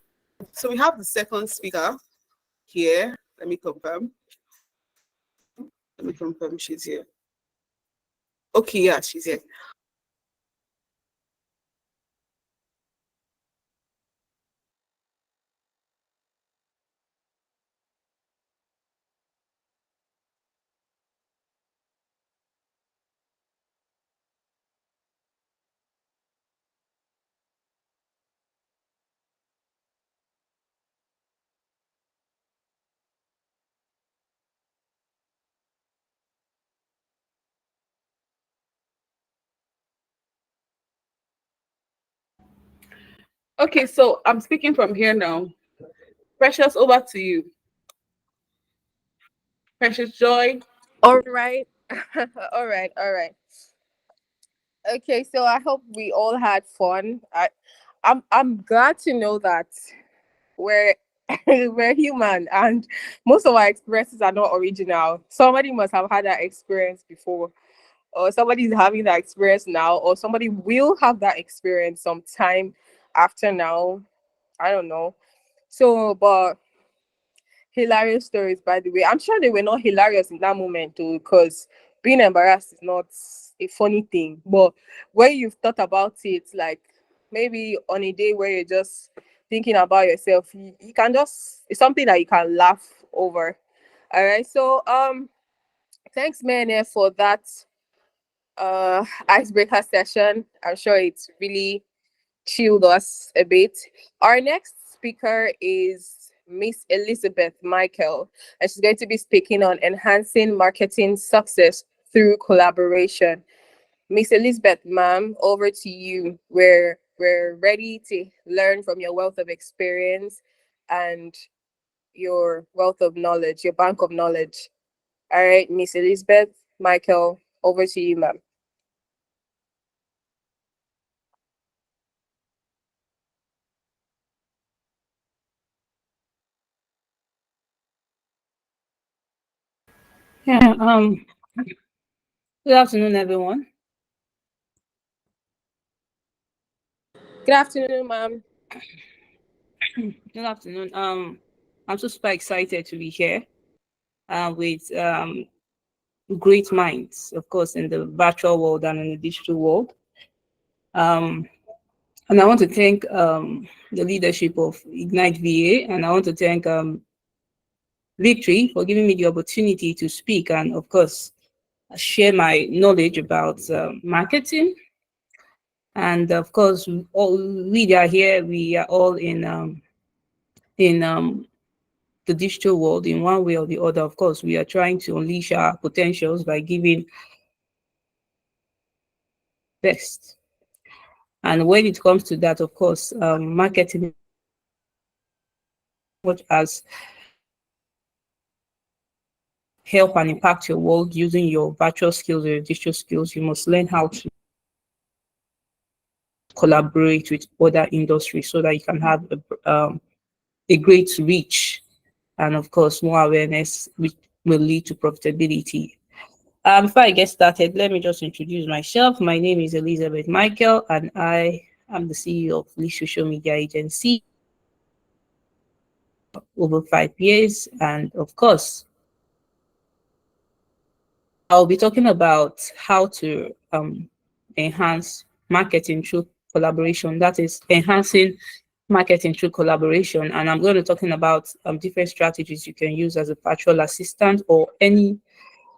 so we have the second speaker here. Let me confirm. She's here. Okay, yeah, she's here. Okay, so I'm speaking from here now. Precious, over to you. Precious Joy. All right. all right. Okay, so I hope we all had fun. I'm glad to know that we're we're human and most of our experiences are not original. Somebody must have had that experience before, or somebody's having that experience now, or somebody will have that experience sometime after now. I don't know. So, but hilarious stories, by the way. I'm sure they were not hilarious in that moment too, because being embarrassed is not a funny thing. But when you've thought about it, like maybe on a day where you're just thinking about yourself, you can just, it's something that you can laugh over. All right. So thanks, Mene, for that icebreaker session. I'm sure it's really chilled us a bit. Our next speaker is Miss Elizabeth Michael, and she's going to be speaking on enhancing marketing success through collaboration. Miss Elizabeth, ma'am, over to you. We're ready to learn from your wealth of experience and your wealth of knowledge, your bank of knowledge. All right, Miss Elizabeth Michael, over to you, ma'am. Yeah, good afternoon, everyone. Good afternoon, ma'am. Good afternoon. I'm so super excited to be here with great minds, of course, in the virtual world and in the digital world. Um, and I want to thank the leadership of IgniteVA, and I want to thank Victory for giving me the opportunity to speak and, of course, share my knowledge about marketing. And of course, all we are here, we are all in the digital world in one way or the other. Of course, we are trying to unleash our potentials by giving best. And when it comes to that, of course, marketing, much as help and impact your world using your virtual skills or your digital skills, you must learn how to collaborate with other industries so that you can have a great reach and, of course, more awareness, which will lead to profitability. Before I get started, let me just introduce myself. My name is Elizabeth Michael, and I am the CEO of Lee Social Media Agency over 5 years. And of course, I'll be talking about how to enhance marketing through collaboration. That is enhancing marketing through collaboration. And I'm going to talking about different strategies you can use as a virtual assistant or any,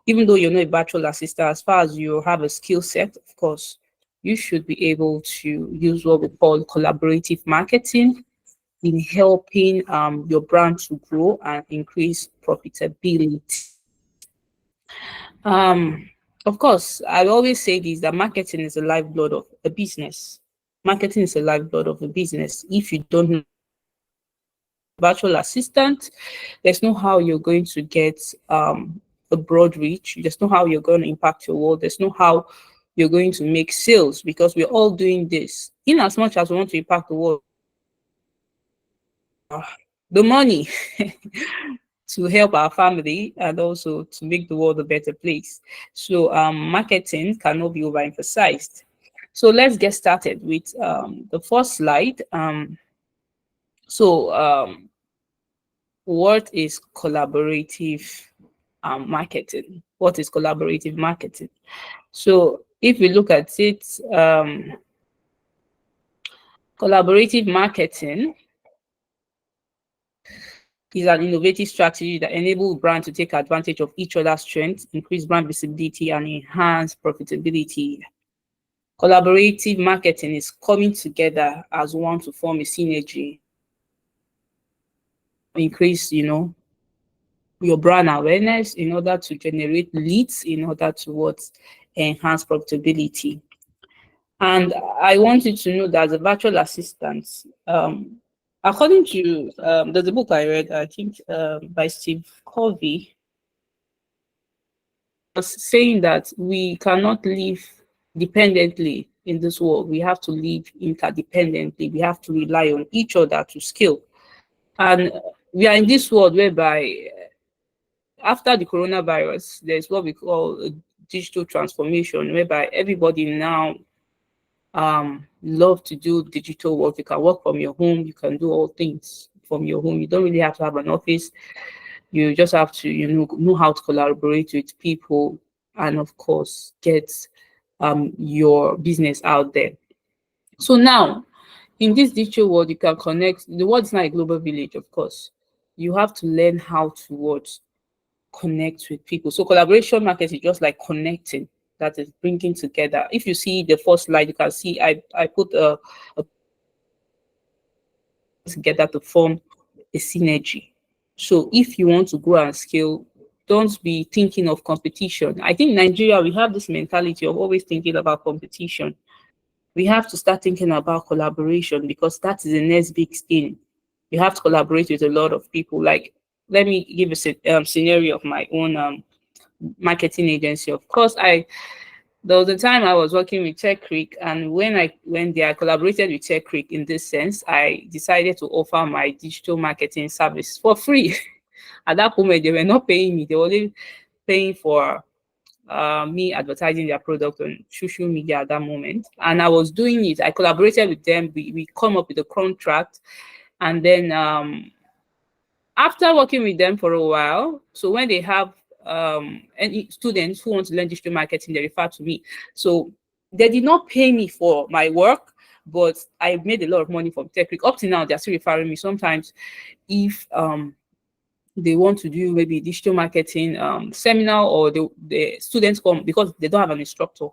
even though you're not a virtual assistant, as far as you have a skill set, of course, you should be able to use what we call collaborative marketing in helping your brand to grow and increase profitability. Um, of course, I always say this, that marketing is the lifeblood of a business. Marketing is the lifeblood of a business. If you don't know virtual assistant, there's no how you're going to get a broad reach. There's no how you're going to impact your world. There's no how you're going to make sales, because we're all doing this. In as much as we want to impact the world, the money to help our family and also to make the world a better place. So marketing cannot be overemphasized. So let's get started with the first slide. So what is collaborative marketing? What is collaborative marketing? So if we look at it, collaborative marketing is an innovative strategy that enables brands to take advantage of each other's strengths, increase brand visibility, and enhance profitability. Collaborative marketing is coming together as one to form a synergy, increase, your brand awareness in order to generate leads, in order to what enhance profitability. And I want you to know that as a virtual assistant, according to there's a book I read, I think by Steve Covey, was saying that we cannot live dependently in this world. We have to live interdependently. We have to rely on each other to scale. And we are in this world whereby after the coronavirus, there's what we call a digital transformation, whereby everybody now love to do digital work. You can work from your home. You can do all things from your home. You don't really have to have an office. You just have to, know how to collaborate with people and, of course, get your business out there. So now, in this digital world, you can connect. The world is not a global village, of course. You have to learn how to what connect with people. So collaboration market is just like connecting. That is bringing together. If you see the first slide, you can see I put a together to form a synergy. So if you want to grow and scale, don't be thinking of competition. I think in Nigeria, we have this mentality of always thinking about competition. We have to start thinking about collaboration because that is the next big thing. You have to collaborate with a lot of people. Like, let me give a scenario of my own marketing agency. Of course, there was a time I was working with Tech Creek, and when they collaborated with Tech Creek in this sense, I decided to offer my digital marketing service for free. At that moment, they were not paying me; they were only paying for me advertising their product on social media at that moment. And I was doing it. I collaborated with them. We come up with a contract, and then after working with them for a while, so when they have any students who want to learn digital marketing, they refer to me. So they did not pay me for my work, but I made a lot of money from Tech Creek. Up to now, they're still referring me. Sometimes if they want to do maybe digital marketing seminar, or the students come because they don't have an instructor,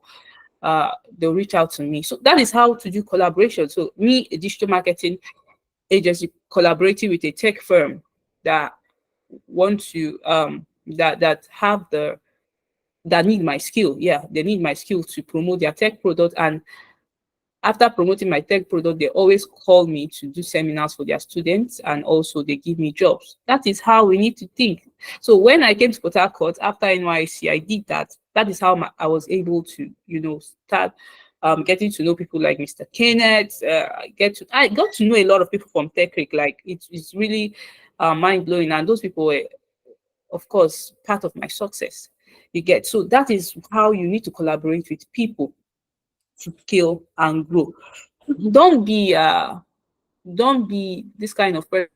they'll reach out to me. So that is how to do collaboration. So me, a digital marketing agency, collaborating with a tech firm that want to that have the that need my skill. Yeah, they need my skill to promote their tech product. And after promoting my tech product, they always call me to do seminars for their students, and also they give me jobs. That is how we need to think. So when I came to Port Harcourt after NYC, I did that. That is how I was able to, start getting to know people like Mr. Kenneth. I got to know a lot of people from Tech Creek. Like it's really mind blowing, and those people were, of course, part of my success. You get, so that is how you need to collaborate with people to scale and grow. Don't be this kind of person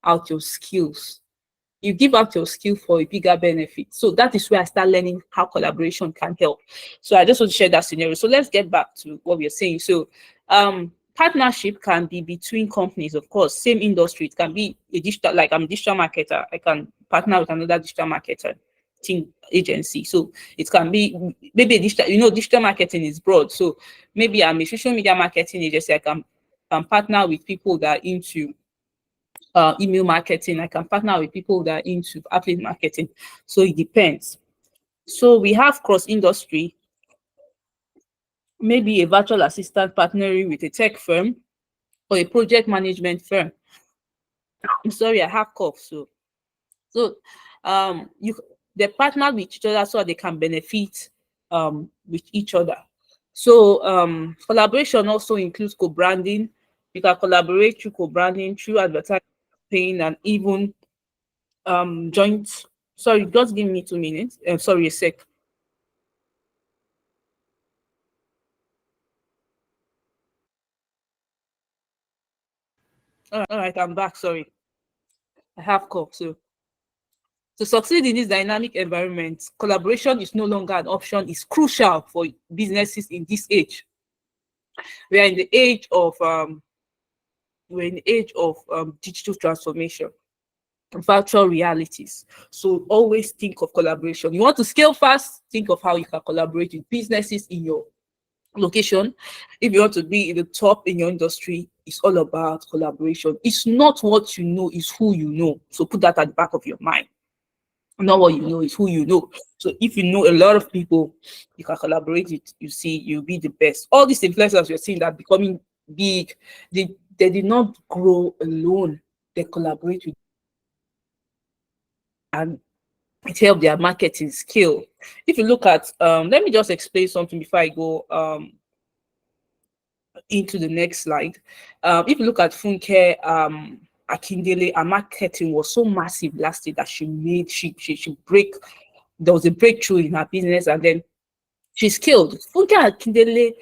out your skills. You give out your skill for a bigger benefit. So that is where I start learning how collaboration can help. So I just want to share that scenario. So let's get back to what we are saying. So partnership can be between companies, of course, same industry. It can be a digital, like I'm a digital marketer. I can partner with another digital marketer team agency. So it can be maybe a digital, digital marketing is broad. So maybe I'm a social media marketing agency. I can partner with people that are into email marketing. I can partner with people that are into affiliate marketing. So it depends. So we have cross industry, maybe a virtual assistant partnering with a tech firm or a project management firm. I'm sorry, I have cough. So they partner with each other so they can benefit with each other. So collaboration also includes co-branding. You can collaborate through co-branding, through advertising, and even joint. Sorry, just give me 2 minutes. Sorry, a sec. All right, I'm back. Sorry, I have cough. So to succeed in this dynamic environment, collaboration is no longer an option. It's crucial for businesses in this age. We are in the age of digital transformation, virtual realities. So always think of collaboration. You want to scale fast, think of how you can collaborate with businesses in your location. If you want to be in the top in your industry, it's all about collaboration. It's not what you know, it's who you know. So put that at the back of your mind. Not what you know, is who you know. So if you know a lot of people, you can collaborate with, you see, you'll be the best. All these influencers you're seeing that becoming big, they did not grow alone. They collaborate with, and it helped their marketing skill. If you look at let me just explain something before I go into the next slide. If you look at Funke Akindele, her marketing was so massive last year that she there was a breakthrough in her business, and then she scaled. Funke Akindele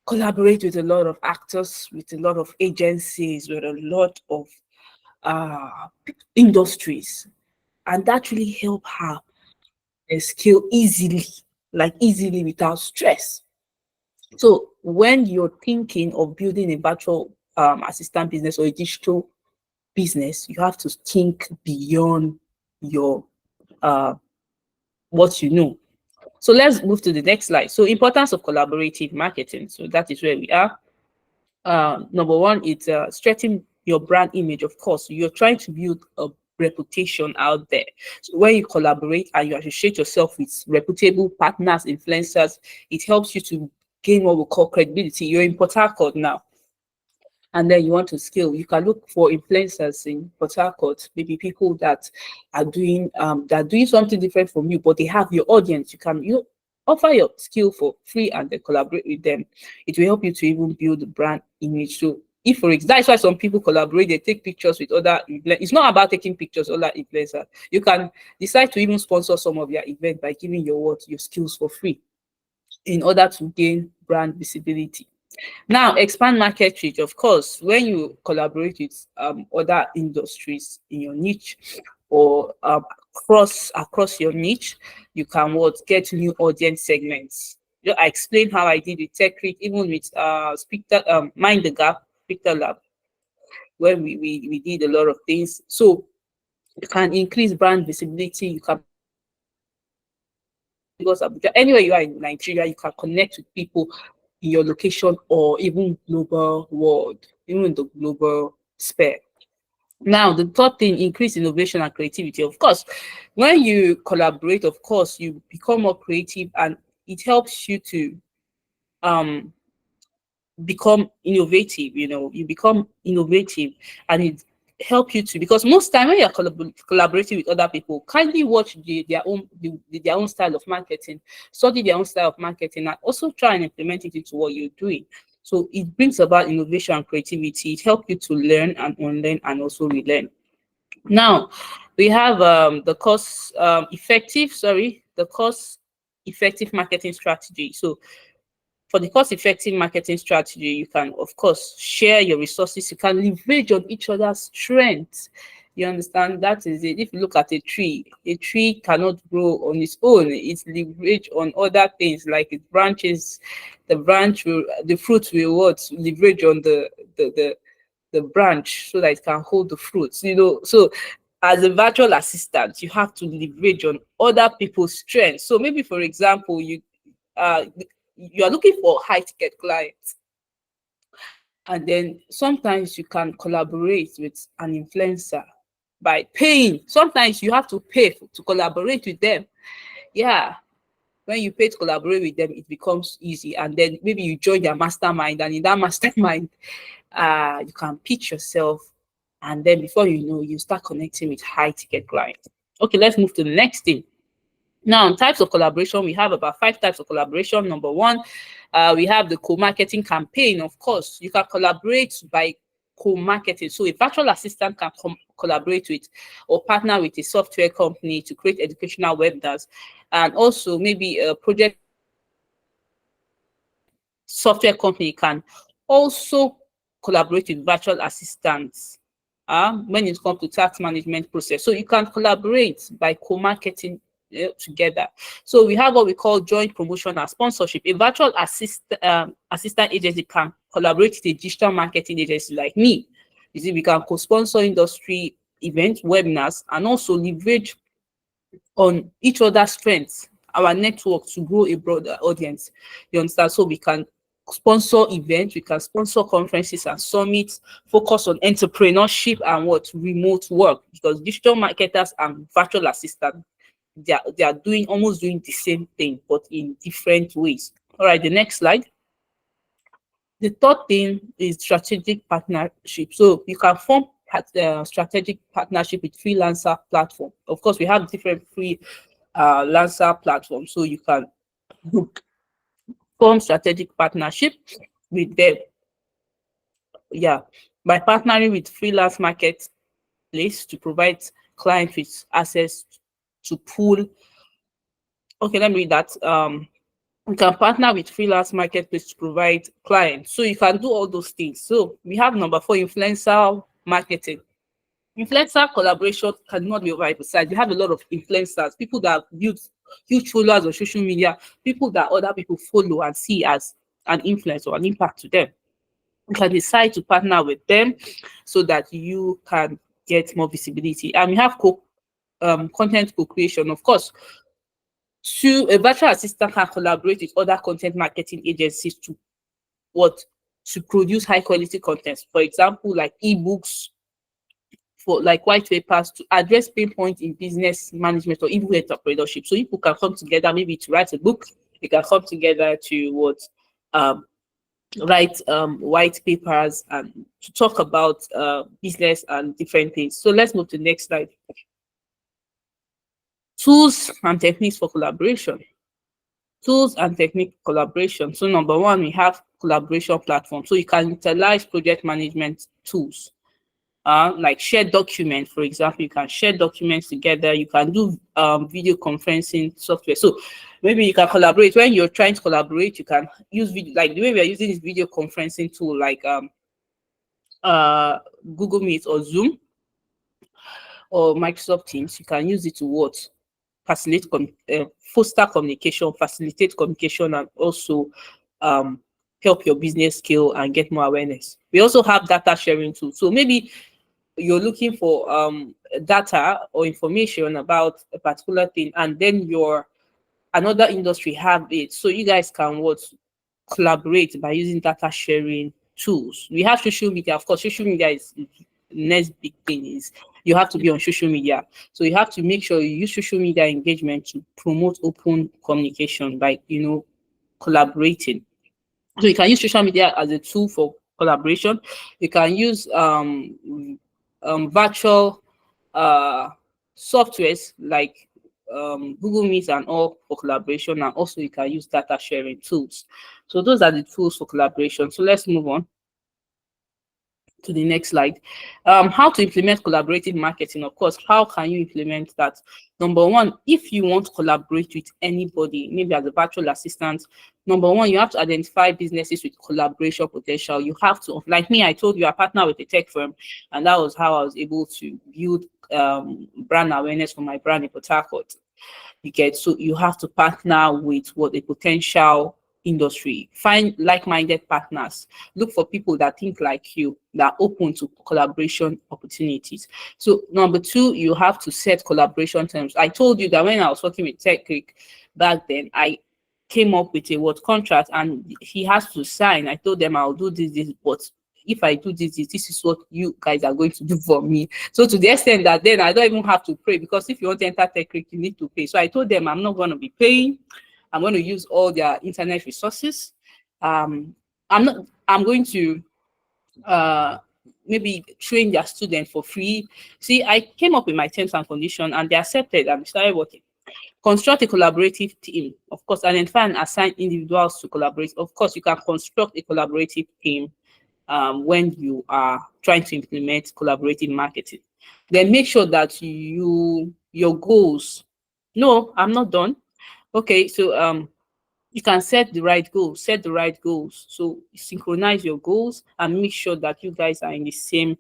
collaborate with a lot of actors, with a lot of agencies, with a lot of industries, and that really helped her scale easily, like easily without stress. So when you're thinking of building a virtual assistant business or a digital business, you have to think beyond your what you know. So let's move to the next slide. So importance of collaborative marketing. So that is where we are. Number one, it's strengthening your brand image. Of course, you're trying to build a reputation out there. So when you collaborate and you associate yourself with reputable partners, influencers, it helps you to gain what we call credibility. You're in Port Harcourt now, and then you want to scale, you can look for influencers in Port Harcourt, maybe people that are doing something different from you, but they have your audience. You can offer your skill for free and then collaborate with them. It will help you to even build the brand image. So if for example, that's why some people collaborate, they take pictures with other influencers. It's not about taking pictures with other influencers. You can decide to even sponsor some of your event by giving your skills for free in order to gain brand visibility. Now, expand market reach. Of course, when you collaborate with other industries in your niche or across your niche, you can get new audience segments. I explained how I did with TechReach, even with Mind the Gap, Speaker Lab, where we did a lot of things. So you can increase brand visibility. You can, because anywhere you are in Nigeria, you can connect with people in your location or even global world, even in the global sphere. Now, the third thing, increase innovation and creativity. Of course, when you collaborate, of course, you become more creative and it helps you to become innovative. You become innovative and it help you to, because most time when you're collaborating with other people, kindly watch their own style of marketing, study their own style of marketing, and also try and implement it into what you're doing. So it brings about innovation and creativity. It helps you to learn and unlearn and also relearn. Now we have the cost effective marketing strategy. So for the cost-effective marketing strategy, you can, of course, share your resources. You can leverage on each other's strengths. You understand? That is it. If you look at a tree cannot grow on its own. It's leverage on other things like its branches. The fruit will leverage on the branch so that it can hold the fruits. So as a virtual assistant, you have to leverage on other people's strengths. So maybe, for example, you are looking for high ticket clients, and then sometimes you can collaborate with an influencer by paying. Sometimes you have to pay to collaborate with them. Yeah, when you pay to collaborate with them, it becomes easy, and then maybe you join their mastermind, and in that mastermind you can pitch yourself, and then before you know, you start connecting with high ticket clients. Okay, let's move to the next thing. Now, types of collaboration, we have about 5 types of collaboration. Number one, we have the co-marketing campaign. Of course, you can collaborate by co-marketing. So a virtual assistant can collaborate with or partner with a software company to create educational webinars, and also maybe a project software company can also collaborate with virtual assistants when it comes to tax management process. So you can collaborate by co-marketing together. So we have what we call joint promotion and sponsorship. A virtual assistant agency can collaborate with a digital marketing agency like me. You see, we can co-sponsor industry events, webinars, and also leverage on each other's strengths, our network, to grow a broader audience. You understand? So we can sponsor events, we can sponsor conferences and summits, focus on entrepreneurship and remote work, because digital marketers and virtual assistants, they are almost doing the same thing, but in different ways. All right, the next slide. The third thing is strategic partnership. So you can form strategic partnership with freelancer platform. Of course, we have different freelancer platforms, so you can form strategic partnership with them. Yeah, by partnering with freelance marketplace to provide clients with access to pool. Okay, let me read that. You can partner with freelance marketplace to provide clients. So you can do all those things. So we have number 4, influencer marketing. Influencer collaboration cannot be overemphasized. We have a lot of influencers, people that build huge followers on social media, people that other people follow and see as an influence or an impact to them. You can decide to partner with them so that you can get more visibility. And we have content co-creation. Of course, a virtual assistant can collaborate with other content marketing agencies to produce high quality content. For example, like ebooks, for like white papers to address pain points in business management or even entrepreneurship. So people can come together maybe to write a book. They can come together to um, write white papers and to talk about business and different things. So let's move to the next slide. Tools and techniques for collaboration. Tools and technique collaboration. So number one, we have collaboration platform. So you can utilize project management tools. Like shared documents, for example, you can share documents together. You can do video conferencing software. So maybe you can collaborate. When you're trying to collaborate, you can use video, like the way we are using this video conferencing tool, like Google Meet or Zoom or Microsoft Teams. You can use it to foster communication, facilitate communication, and also help your business scale and get more awareness. We also have data sharing too. So maybe you're looking for data or information about a particular thing, and then another industry have it. So you guys can collaborate by using data sharing tools. We have social media. Of course, social media is the next big thing. Is you have to be on social media. So you have to make sure you use social media engagement to promote open communication by collaborating. So you can use social media as a tool for collaboration. You can use virtual softwares like Google Meet and all for collaboration, and also you can use data sharing tools. So those are the tools for collaboration. So let's move on to the next slide. How to implement collaborative marketing. Of course, how can you implement that? Number one, if you want to collaborate with anybody, maybe as a virtual assistant, number one, you have to identify businesses with collaboration potential. You have to, like me, I told you I partner with a tech firm, and that was how I was able to build brand awareness for my brand in Port Harcourt. So you have to partner with a potential industry. Find like-minded partners. Look for people that think like you, that are open to collaboration opportunities. So number two, you have to set collaboration terms. I told you that when I was working with Tech Creek back then, I came up with a contract, and he has to sign. I told them I'll do this, but if I do this is what you guys are going to do for me. So to the extent that then I don't even have to pay, because if you want to enter Tech Creek, you need to pay. So I told them I'm not going to be paying. I'm going to use all their internet resources. I'm going to maybe train their students for free. See, I came up with my terms and conditions, and they accepted, and we started working. Construct a collaborative team. Of course, identify and assign individuals to collaborate. Of course, you can construct a collaborative team when you are trying to implement collaborative marketing. Then make sure that your goals. No, I'm not done. Okay, so you can set the right goals. So synchronize your goals and make sure that you guys are in the same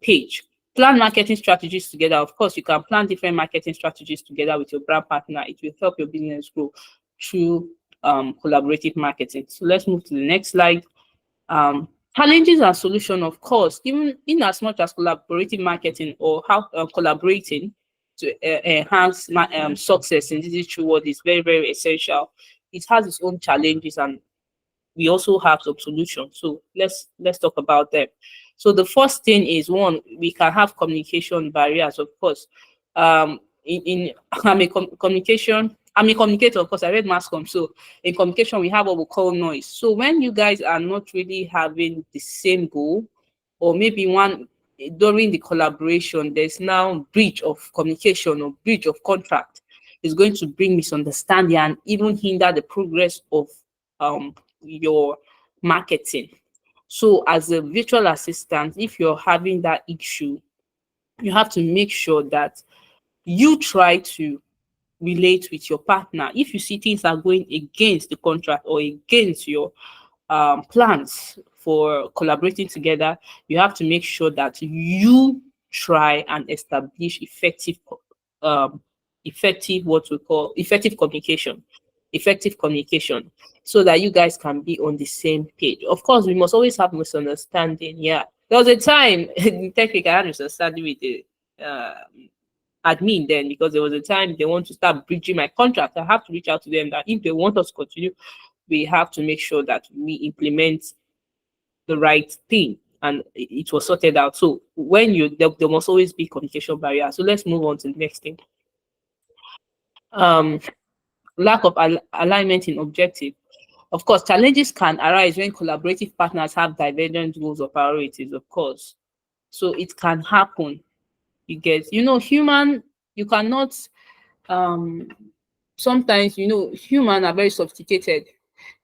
page. Plan marketing strategies together. Of course, you can plan different marketing strategies together with your brand partner. It will help your business grow through collaborative marketing. So let's move to the next slide. Challenges and solution. Of course, even in as much as collaborative marketing or how collaborating to enhance success in this digital world is very, very essential. It has its own challenges, and we also have some solutions. So let's talk about them. So the first thing is, one, we can have communication barriers. Of course, in I'm a communicator. Of course, I read mass comm. So in communication, we have what we call noise. So when you guys are not really having the same goal, or maybe one during the collaboration, there's now breach of communication or breach of contract, is going to bring misunderstanding and even hinder the progress of your marketing. So as a virtual assistant, if you're having that issue, you have to make sure that you try to relate with your partner. If you see things are going against the contract or against your plans for collaborating together, you have to make sure that you try and establish effective what we call effective communication. effective communication so that you guys can be on the same page. Of course, we must always have misunderstanding. Yeah. There was a time in technical I had misunderstanding with the admin then, because there was a time they want to start breaching my contract. I have to reach out to them that if they want us to continue, we have to make sure that we implement the right thing, and it was sorted out. So when there must always be communication barrier. So let's move on to the next thing. Um, lack of alignment in objective. Of course, challenges can arise when collaborative partners have divergent goals or priorities, of course. So it can happen. You get, human, you cannot, um, sometimes, human are very sophisticated.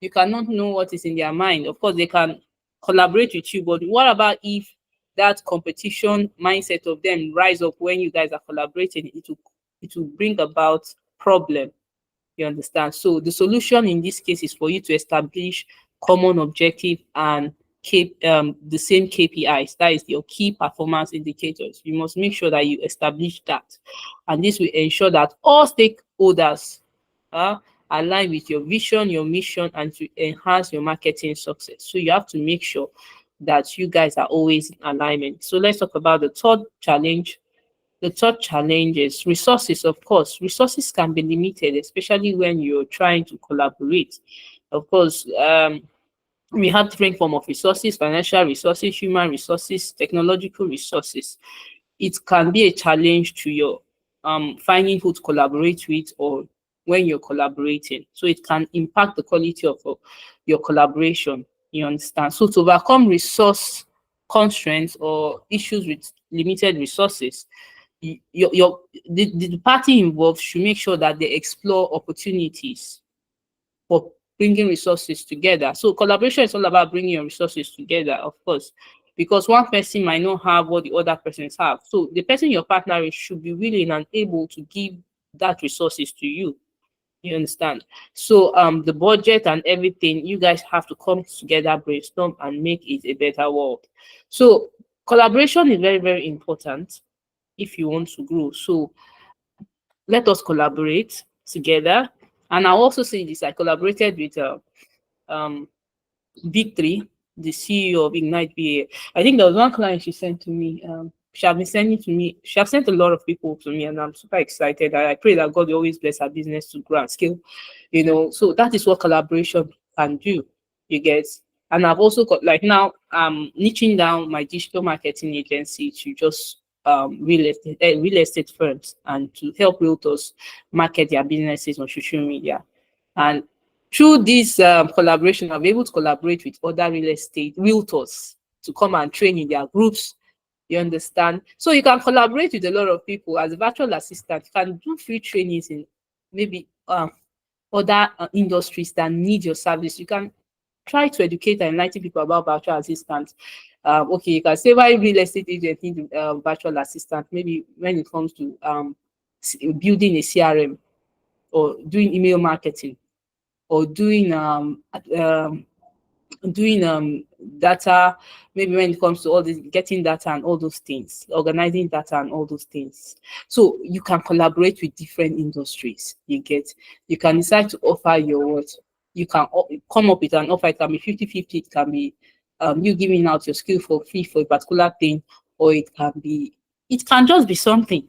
You cannot know what is in their mind. Of course, they can collaborate with you, but what about if that competition mindset of them rise up when you guys are collaborating? It will bring about problem. You understand? So the solution in this case is for you to establish common objective and keep the same KPIs. That is your key performance indicators. You must make sure that you establish that, and this will ensure that all stakeholders align with your vision, your mission, and to enhance your marketing success. So you have to make sure that you guys are always in alignment. So let's talk about the third challenge. The third challenge is resources. Of course, resources can be limited, especially when you're trying to collaborate. Of course, we have different form of resources: financial resources, human resources, technological resources. It can be a challenge to your finding who to collaborate with, or when you're collaborating. So it can impact the quality of your collaboration. You understand? So to overcome resource constraints or issues with limited resources, the party involved should make sure that they explore opportunities for bringing resources together. So collaboration is all about bringing your resources together, of course, because one person might not have what the other persons have. So the person you're partnering should be willing and able to give that resources to you. You understand? So the budget and everything, you guys have to come together, brainstorm, and make it a better world. So collaboration is very, very important if you want to grow. So let us collaborate together. And I also say this: I collaborated with um Victory, the CEO of IgniteVA. I think there was one client she sent to me. She have been sending to me. She have sent a lot of people to me, and I'm super excited. I pray that God will always bless her business to grow and scale. So that is what collaboration can do. You get. And I've also got, like, now niching down my digital marketing agency to just real estate firms, and to help realtors market their businesses on social media. And through this collaboration, I'll be able to collaborate with other real estate realtors to come and train in their groups. You understand? So you can collaborate with a lot of people as a virtual assistant. You can do free trainings in maybe other industries that need your service. You can try to educate and enlighten people about virtual assistants. Okay, you can say why real estate agent need virtual assistant. Maybe when it comes to building a CRM, or doing email marketing, or doing data, maybe when it comes to all this, getting data and all those things, organizing data and all those things. So you can collaborate with different industries. You can decide to offer your what. You can come up with an offer. It can be 50-50. It can be you giving out your skill for free for a particular thing, or it can just be something.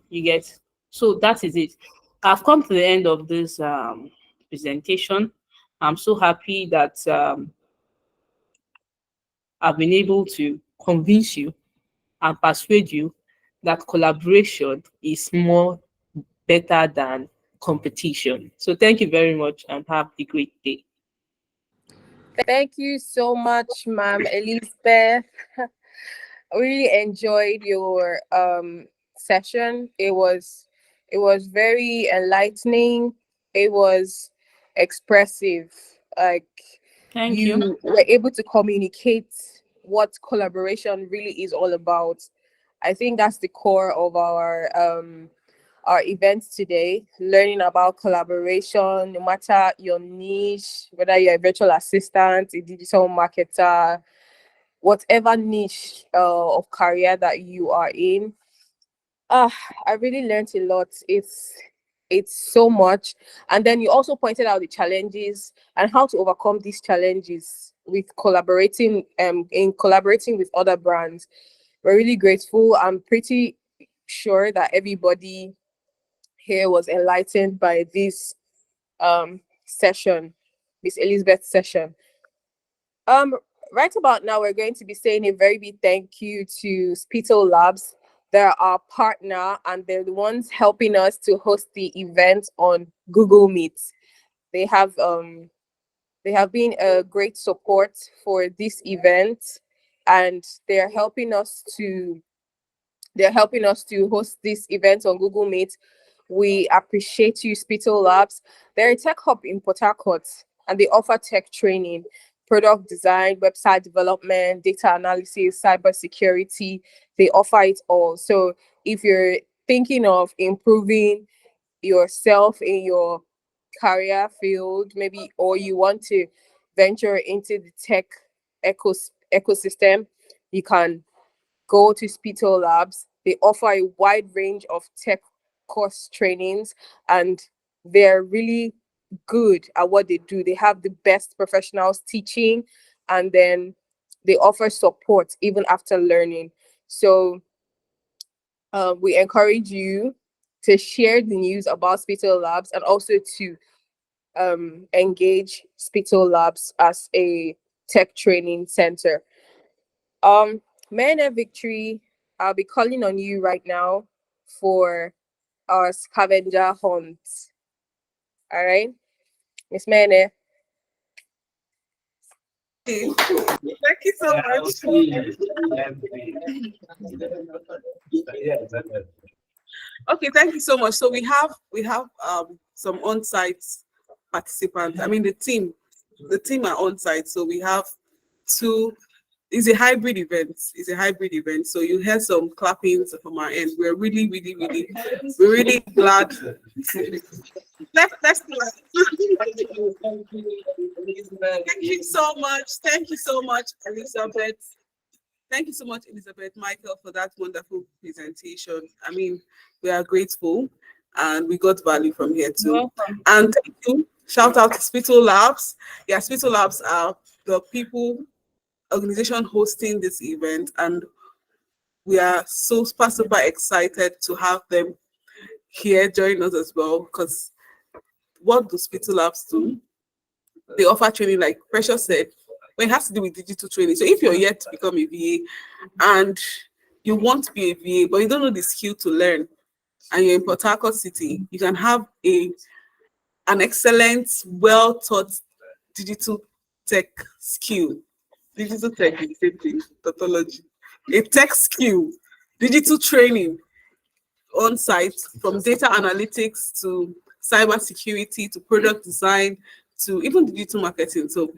So that is it. I've come to the end of this presentation. I'm so happy that I've been able to convince you and persuade you that collaboration is more better than competition. So thank you very much, and have a great day. Thank you so much, Ma'am Elizabeth. I really enjoyed your session. It was very enlightening. It was expressive. Like, Thank you. you were able to communicate what collaboration really is all about. I think that's the core of our events today, learning about collaboration, no matter your niche, whether you're a virtual assistant, a digital marketer, whatever niche of career that you are in. I really learned a lot. it's so much. And then you also pointed out the challenges and how to overcome these challenges with collaborating in collaborating with other brands. We're really grateful. I'm pretty sure that everybody here was enlightened by this session, Miss Elizabeth's session. Right about now, we're going to be saying a very big thank you to Spito Labs. They're our partner and they're the ones helping us to host the event on Google Meet. They have been a great support for this event, and they're helping us to host this event on Google Meet. We appreciate you, Spito Labs. They're a tech hub in Port Harcourt, and they offer tech training, product design, website development, data analysis, cybersecurity. They offer it all. So if you're thinking of improving yourself in your career field, maybe, or you want to venture into the tech ecosystem, you can go to Spito Labs. They offer a wide range of tech course trainings, and they're really good at what they do. They have the best professionals teaching, and then they offer support even after learning. So we encourage you to share the news about Spito Labs and also to engage Spito Labs as a tech training center. Men Victory, I'll be calling on you right now for our scavenger hunt. All right, Miss Mene. Thank you so much. Okay, thank you so much. So we have some on-site participants. I mean the team are on-site. So we have two. It's a hybrid event. So you hear some clappings from our end. We're really glad. Let's clap. Thank you so much, Elizabeth. Thank you so much, Elizabeth, Michael, for that wonderful presentation. I mean, we are grateful and we got value from here too. Welcome. And thank you. Shout out to Spito Labs. Yeah, Spito Labs are the organization hosting this event, and we are so super excited to have them here join us as well, because what do Spito Labs do? They offer training, like Precious said, when it has to do with digital training. So if you're yet to become a VA and you want to be a VA, but you don't know the skill to learn, and you're in Port Harcourt City, you can have an excellent, well-taught digital tech skill. Digital tech is the same thing, tautology. A tech skill, digital training on site, from data analytics to cybersecurity to product design to even digital marketing. So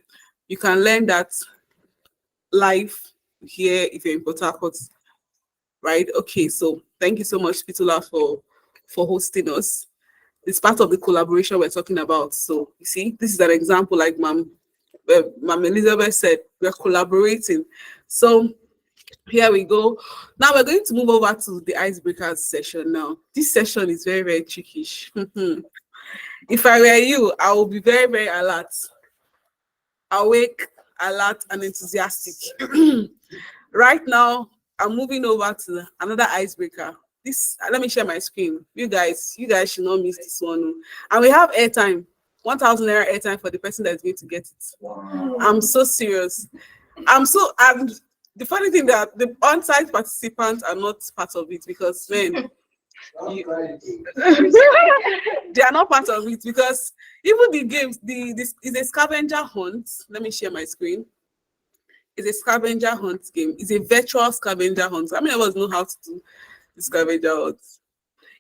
you can learn that live here if you're in Port Harcourt, right? Okay, so thank you so much, Pitula, for hosting us. It's part of the collaboration we're talking about. So you see, this is an example, like Ma'am Elizabeth said, we're collaborating. So here we go. Now we're going to move over to the icebreakers session now. This session is very trickish. If I were you, I would be very alert, awake, alert, and enthusiastic. Right now, I'm moving over to another icebreaker. Let me share my screen. You guys should not miss this one. And we have airtime, 1,000 naira airtime for the person that's going to get it. Wow. I'm so serious. The funny thing that the on-site participants are not part of it, because men, they are not part of it, because even the games, this is a scavenger hunt. Let me share my screen. It's a scavenger hunt game. It's a virtual scavenger hunt. How many of us know how to do the scavenger hunt?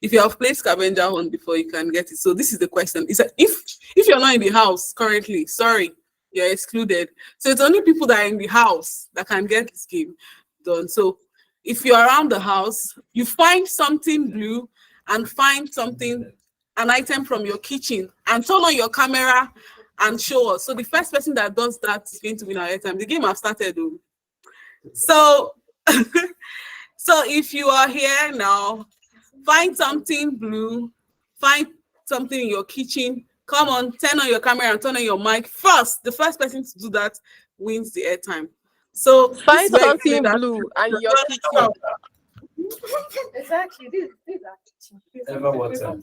If you have played scavenger hunt before, you can get it. So this is the question. It's if you're not in the house currently, sorry, you're excluded. So it's only people that are in the house that can get this game done. So if you're around the house, you find something blue and find an item from your kitchen, and turn on your camera and show us. So the first person that does that is going to win our airtime. The game has started though. So so if you are here now, find something blue, something in your kitchen, come on, turn on your camera and turn on your mic first. The first person to do that wins the airtime. So this Find is where you something that blue and your kitchen. Exactly. This Ever water.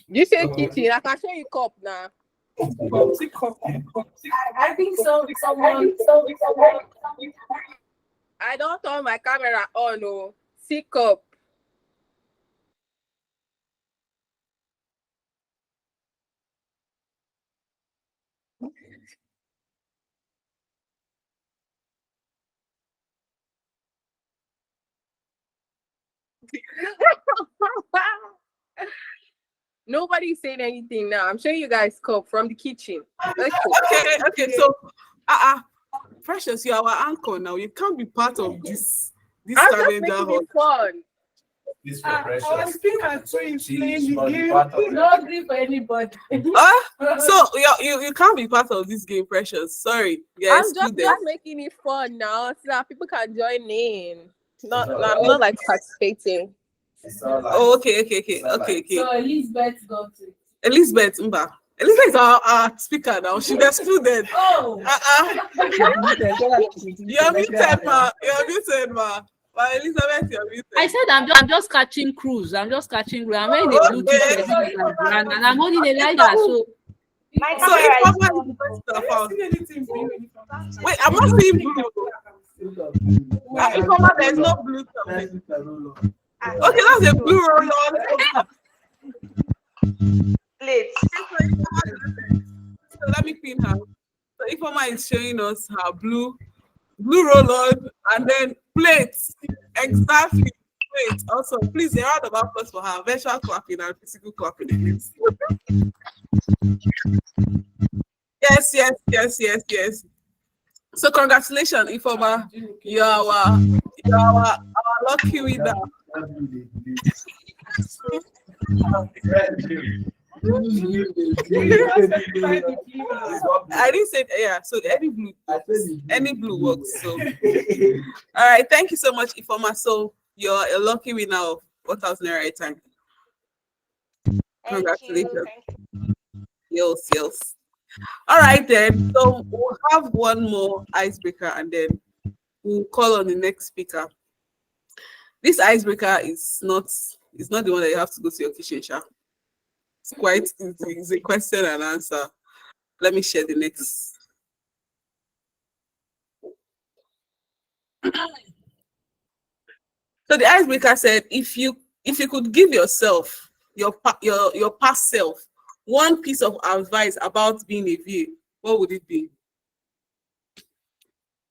You say kitchen, I can show you cup now. I think so. Someone. I don't turn my camera on, no. See cup. Nobody's saying anything now. I'm showing you guys cup from the kitchen. Okay. So, Precious, you are our anchor now. You can't be part of this I'm just scavenger making hunt. it fun. This for Precious. I was thinking so you She playing is the not game. part of it. No agree for anybody. So you can't be part of this game, Precious. Sorry, you're I'm just excluded. making it fun now so that people can join in. I'm not like participating. It's not like Oh, okay. So Elizabeth got it. Elizabeth Mba. Elizabeth is our speaker now. She's excluded. Oh. You're muted, ma. But Elizabeth, you're muted. I said I'm just catching cruise. I'm just catching cruise. I'm wearing a Bluetooth and I'm holding a lighter. So So if Papa is the person that found. Wait, I'm not seeing blue. If Papa, there's no blue something. Okay, that's a blue roll on. Late. So let me pin her. So Ifeoma is showing us her blue roll on and then plates. Exactly. Plates. Also, please a round of applause for her virtual clapping and physical clapping. Yes. So congratulations, Ifeoma. You are our lucky winner. I didn't say so any blue works. So all right, thank you so much, Ifeoma. So you're a lucky winner of 1,000 naira time. Congratulations. Yes. All right then. So we'll have one more icebreaker and then we'll call on the next speaker. This icebreaker is not the one that you have to go to your kitchen, Sha. It's quite easy. It's a question and answer. Let me share the next. So the icebreaker said, if you could give yourself, your past self, one piece of advice about being a VA, what would it be?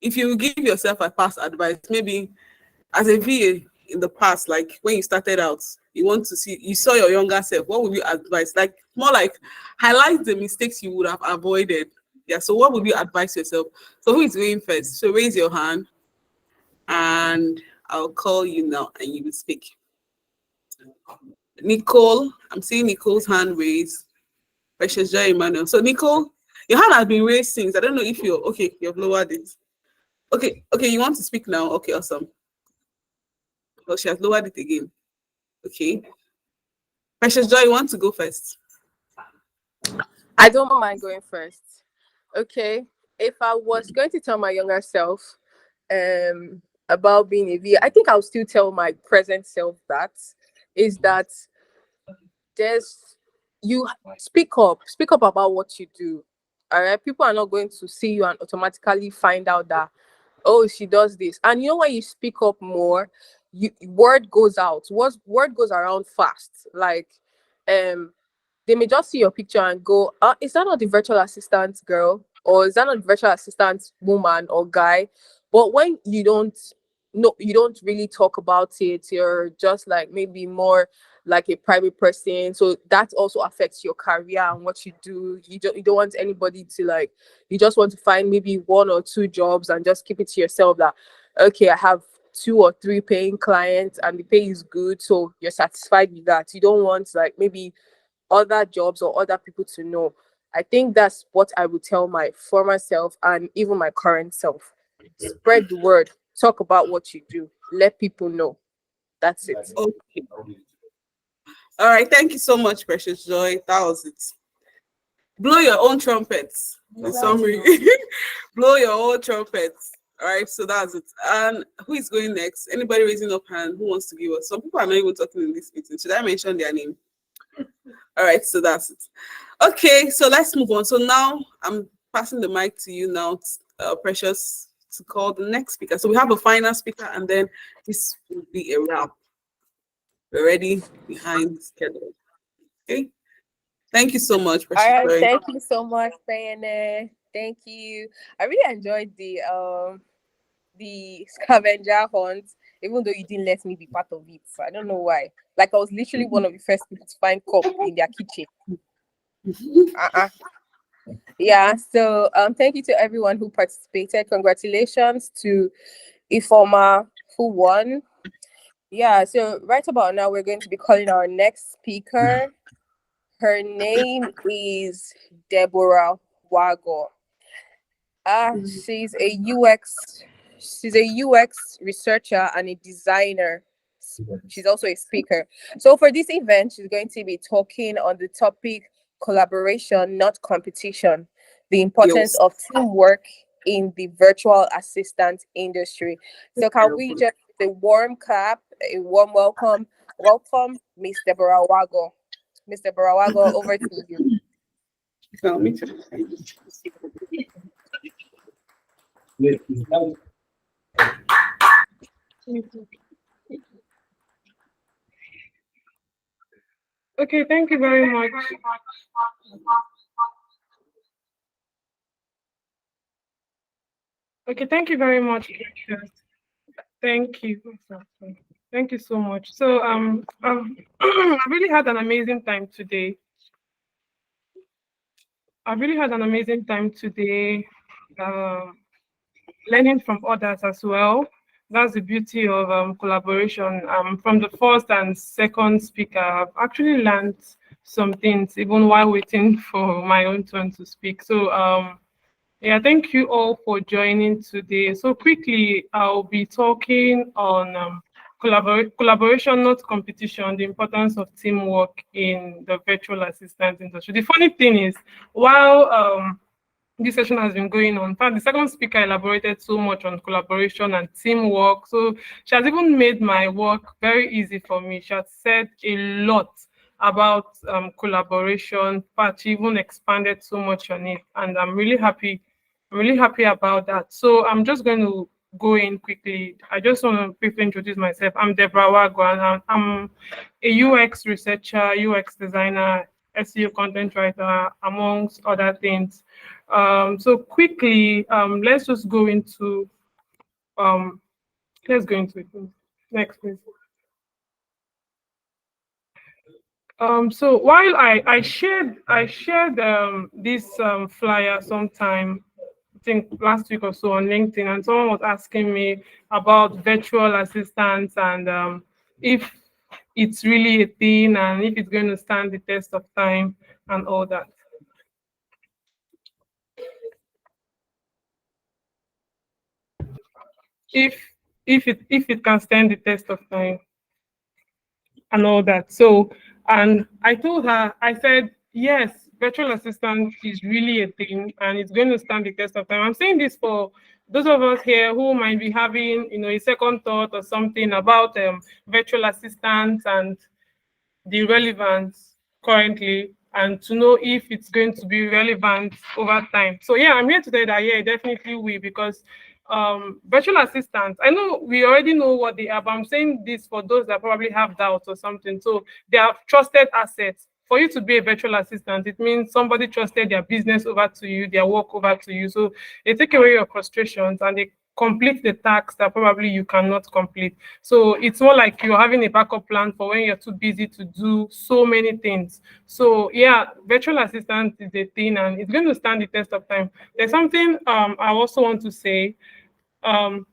If you give yourself a past advice, maybe as a VA in the past, like when you started out, you saw your younger self, what would you advise? Like more like highlight the mistakes you would have avoided. Yeah, so what would you advise yourself? So who is going first? So raise your hand and I'll call you now and you will speak. Nicole, I'm seeing Nicole's hand raised. Precious Joy Emmanuel. So Nicole, your hand has been raised since. I don't know if you're okay, you've lowered it. Okay, you want to speak now? Okay, awesome. Oh, she has lowered it again. Okay. Precious Joy, you want to go first? I don't mind going first. Okay. If I was going to tell my younger self about being a VA, I think I'll still tell my present self that you speak up about what you do. All right. People are not going to see you and automatically find out that, oh, she does this. And you know, when you speak up more, word goes out. Word goes around fast. Like they may just see your picture and go, is that not the virtual assistant girl? Or is that not the virtual assistant woman or guy? But when you don't really talk about it, you're just like maybe more like a private person. So that also affects your career and what you do. You don't want anybody to like, you just want to find maybe 1 or 2 jobs and just keep it to yourself that, okay, I have 2 or 3 paying clients and the pay is good. So you're satisfied with that. You don't want like maybe other jobs or other people to know. I think that's what I would tell my former self and even my current self. Spread the word. Talk about what you do. Let people know. That's it. Okay. All right, thank you so much, Precious Joy. That was it. Blow your own trumpets. In summary, blow your own trumpets. All right, so that's it. And who is going next? Anybody raising up hand who wants to give us? Some people are not even talking in this meeting. Should I mention their name? All right, so that's it. Okay, so let's move on. So now I'm passing the mic to you now, Precious, to call the next speaker. So we have a final speaker, and then this will be a wrap. We're ready behind schedule. Okay. Thank you so much, Precious. All right, thank you so much, Bayane. Thank you. I really enjoyed the scavenger hunt, even though you didn't let me be part of it. So I don't know why. Like I was literally one of the first people to find cup in their kitchen. Yeah. So thank you to everyone who participated. Congratulations to Ifoma who won. Yeah. So right about now we're going to be calling our next speaker. Her name is Deborah Wagor. She's a UX researcher and a designer. She's also a speaker. So for this event, she's going to be talking on the topic collaboration, not competition, the importance of teamwork in the virtual assistant industry. So can we just a warm clap, a warm welcome, Miss Deborah Wagor. Miss Deborah Wagor, over to you. No, me too. Okay, thank you very much. Okay, thank you very much. Thank you. Thank you so much. So I've I really had an amazing time today. Learning from others as well. That's the beauty of collaboration. From the first and second speaker, I've actually learned some things even while waiting for my own turn to speak. So yeah, thank you all for joining today. So quickly, I'll be talking on collaboration, not competition, the importance of teamwork in the virtual assistant industry. The funny thing is, while this session has been going on. In fact, the second speaker elaborated so much on collaboration and teamwork. So she has even made my work very easy for me. She has said a lot about collaboration, but she even expanded so much on it. And I'm really happy. I'm really happy about that. So I'm just going to go in quickly. I just want to briefly introduce myself. I'm Deborah Wagor, and I'm a UX researcher, UX designer, SEO content writer, amongst other things. So quickly, let's just go into let's go into it. Next, please. So while I shared this flyer sometime, I think last week or so on LinkedIn, and someone was asking me about virtual assistants and if it's really a thing and if it's going to stand the test of time and all that. If it can stand the test of time and all that. So, and I told her, I said, yes, virtual assistant is really a thing and it's going to stand the test of time. I'm saying this for those of us here who might be having, a second thought or something about virtual assistants and the relevance currently and to know if it's going to be relevant over time. So yeah, I'm here to tell you that yeah, it definitely will, because virtual assistants, I know we already know what they are, but I'm saying this for those that probably have doubts or something. So they are trusted assets. For you to be a virtual assistant, it means somebody trusted their business over to you, their work over to you. So they take away your frustrations and they complete the tasks that probably you cannot complete. So it's more like you're having a backup plan for when you're too busy to do so many things. So yeah, virtual assistant is a thing and it's going to stand the test of time. There's something I also want to say. Um,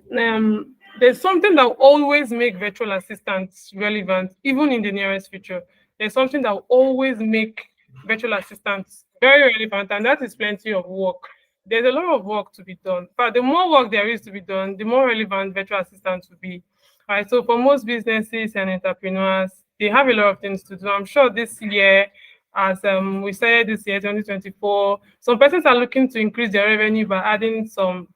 there's something that will always make virtual assistants relevant, even in the nearest future. There's something that will always make virtual assistants very relevant, and that is plenty of work. There's a lot of work to be done, but the more work there is to be done, the more relevant virtual assistants will be. All right, so for most businesses and entrepreneurs, they have a lot of things to do. I'm sure this year, as we said this year, 2024, some persons are looking to increase their revenue by adding some,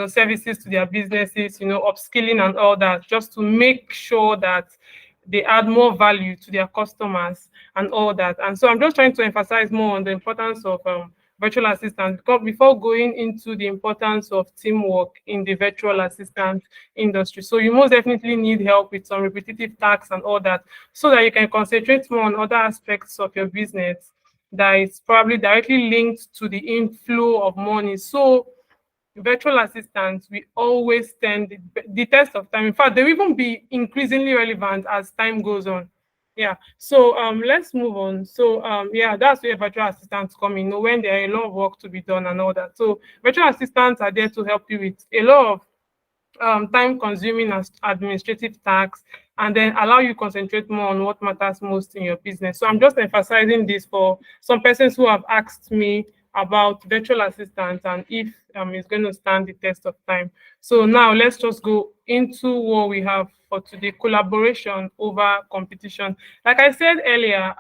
services to their businesses, upskilling and all that, just to make sure that they add more value to their customers and all that. And so I'm just trying to emphasize more on the importance of virtual assistants, because before going into the importance of teamwork in the virtual assistant industry. So you most definitely need help with some repetitive tasks and all that, so that you can concentrate more on other aspects of your business that is probably directly linked to the inflow of money. So virtual assistants we always stand the test of time. In fact, they will even be increasingly relevant as time goes on. Yeah. So let's move on. So yeah, that's where virtual assistants come in, when there are a lot of work to be done and all that. So virtual assistants are there to help you with a lot of time consuming as administrative tasks, and then allow you concentrate more on what matters most in your business. So I'm just emphasizing this for some persons who have asked me about virtual assistants and if it's going to stand the test of time. So now let's just go into what we have for today: collaboration over competition. Like I said earlier,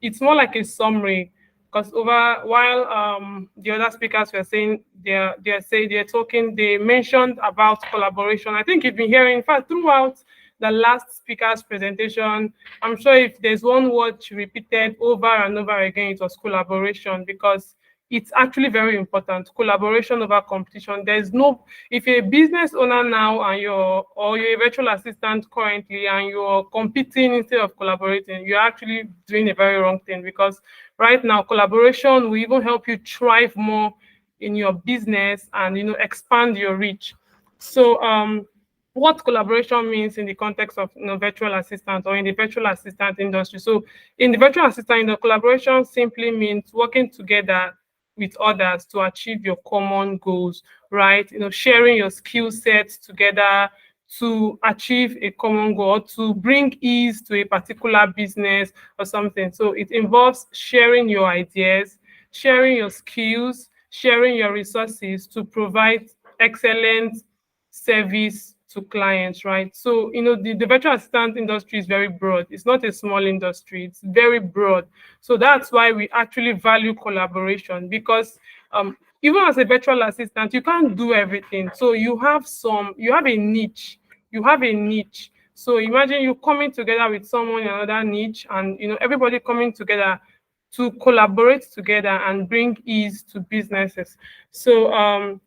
it's more like a summary, because over while the other speakers were saying they're talking, they mentioned about collaboration. I think you've been hearing, in fact, throughout the last speaker's presentation, I'm sure if there's one word she repeated over and over again, it was collaboration, because it's actually very important. Collaboration over competition. There's no, if you're a business owner now and you're a virtual assistant currently and you're competing instead of collaborating, you're actually doing a very wrong thing, because right now collaboration will even help you thrive more in your business and expand your reach. So what collaboration means in the context of virtual assistant or in the virtual assistant industry. So in the virtual assistant, collaboration simply means working together with others to achieve your common goals, right? Sharing your skill sets together to achieve a common goal, to bring ease to a particular business or something. So it involves sharing your ideas, sharing your skills, sharing your resources to provide excellent service to clients, right? So, the virtual assistant industry is very broad. It's not a small industry, it's very broad. So that's why we actually value collaboration, because even as a virtual assistant, you can't do everything. So you have a niche. You have a niche. So imagine you coming together with someone in another niche, and everybody coming together to collaborate together and bring ease to businesses. So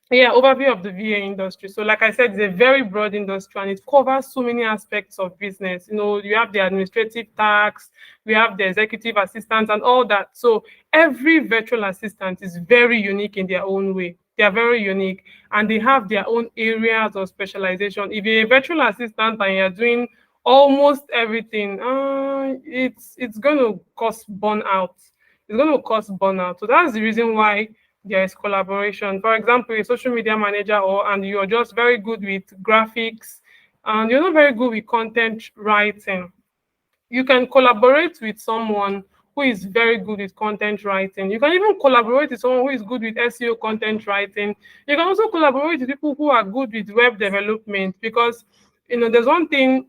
yeah, overview of the VA industry. So like I said, it's a very broad industry and it covers so many aspects of business. You have the administrative tasks, we have the executive assistants and all that. So every virtual assistant is very unique in their own way. They are very unique and they have their own areas of specialization. If you're a virtual assistant and you're doing almost everything, it's going to cause burnout. It's going to cause burnout. So that's the reason why there is collaboration. For example, a social media manager and you're just very good with graphics and you're not very good with content writing. You can collaborate with someone who is very good with content writing. You can even collaborate with someone who is good with SEO content writing. You can also collaborate with people who are good with web development, because there's something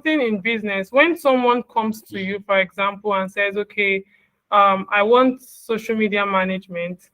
in business. When someone comes to you, for example, and says, okay, I want social media management,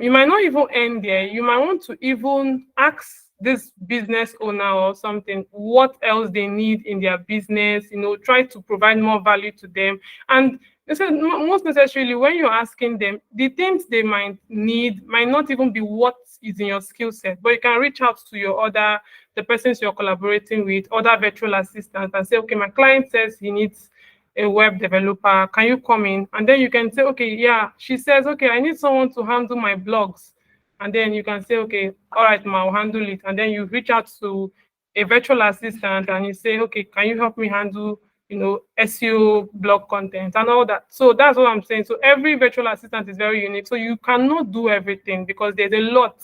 you might not even end there. You might want to even ask this business owner or something what else they need in their business, try to provide more value to them. And most necessarily, when you're asking them, the things they might need might not even be what is in your skill set, but you can reach out to the persons you're collaborating with, other virtual assistants, and say, okay, my client says he needs a web developer, can you come in? And then you can say, okay, yeah, she says, okay, I need someone to handle my blogs. And then you can say, okay, all right, ma, I'll handle it. And then you reach out to a virtual assistant and you say, okay, can you help me handle, SEO blog content and all that. So that's what I'm saying. So every virtual assistant is very unique. So you cannot do everything because there's a lot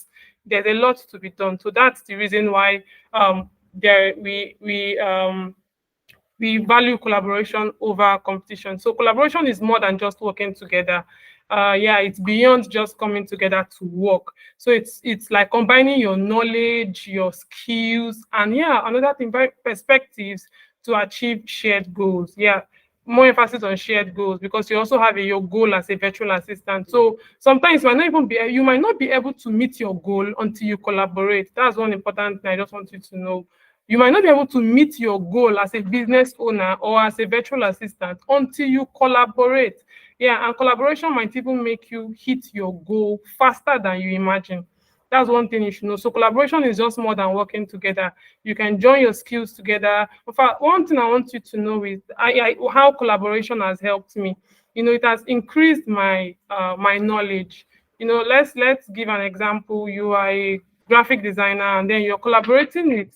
to be done. So that's the reason why we value collaboration over competition. So collaboration is more than just working together. Yeah, it's beyond just coming together to work. So it's like combining your knowledge, your skills, and yeah, another thing, perspectives to achieve shared goals. Yeah, more emphasis on shared goals because you also have your goal as a virtual assistant. So sometimes you might not be able to meet your goal until you collaborate. That's one important thing I just want you to know. You might not be able to meet your goal as a business owner or as a virtual assistant until you collaborate. Yeah, and collaboration might even make you hit your goal faster than you imagine. That's one thing you should know. So collaboration is just more than working together. You can join your skills together. In fact, one thing I want you to know is how collaboration has helped me. It has increased my knowledge. Let's give an example. You are a graphic designer, and then you're collaborating with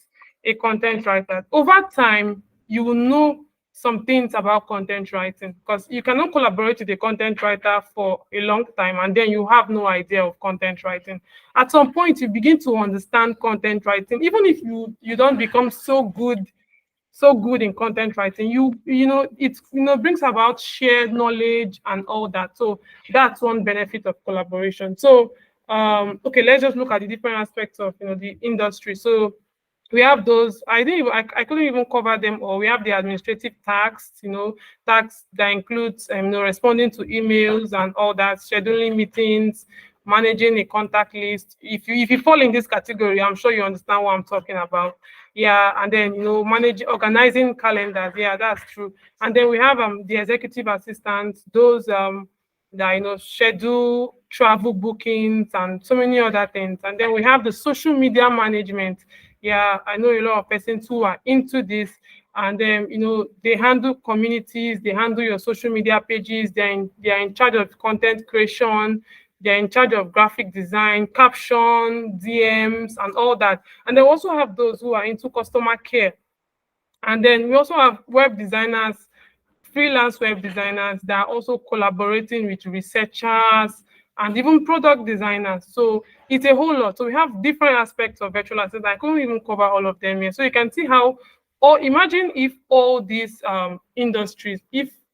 a content writer. Over time, you will know some things about content writing because you cannot collaborate with a content writer for a long time and then you have no idea of content writing. At some point, you begin to understand content writing, even if you don't become so good in content writing. It brings about shared knowledge and all that. So that's one benefit of collaboration. So okay, let's just look at the different aspects of the industry. So we have those. I couldn't even cover them all. We have the administrative tasks, tasks that includes responding to emails and all that, scheduling meetings, managing a contact list. If you fall in this category, I'm sure you understand what I'm talking about. Yeah, and then organizing calendars. Yeah, that's true. And then we have the executive assistants, those that schedule travel bookings and so many other things. And then we have the social media management. Yeah, I know a lot of persons who are into this, and then they handle communities, they handle your social media pages, they are in charge of content creation, they're in charge of graphic design, caption, DMs, and all that. And then we also have those who are into customer care. And then we also have web designers, freelance web designers that are also collaborating with researchers and even product designers. So it's a whole lot. So we have different aspects of virtual assistants. I couldn't even cover all of them here. So you can see how, or imagine if all these industries,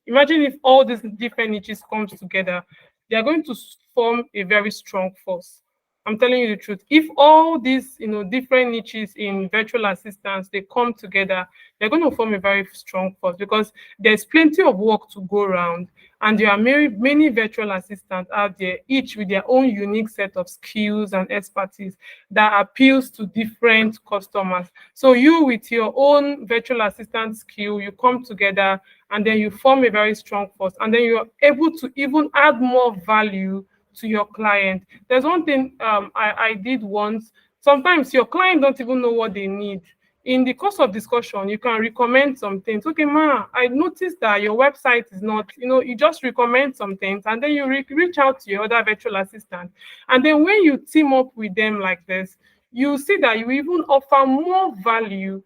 imagine if all these different niches comes together, they are going to form a very strong force. I'm telling you the truth. If all these, different niches in virtual assistance, they come together, they're going to form a very strong force because there's plenty of work to go around. And there are many virtual assistants out there, each with their own unique set of skills and expertise that appeals to different customers. So you, with your own virtual assistant skill, you come together and then you form a very strong force. And then you're able to even add more value to your client. There's one thing I did once. Sometimes your client don't even know what they need. In the course of discussion, you can recommend some things. Okay, ma, I noticed that your website is not, you just recommend some things and then you reach out to your other virtual assistant. And then when you team up with them like this, you see that you even offer more value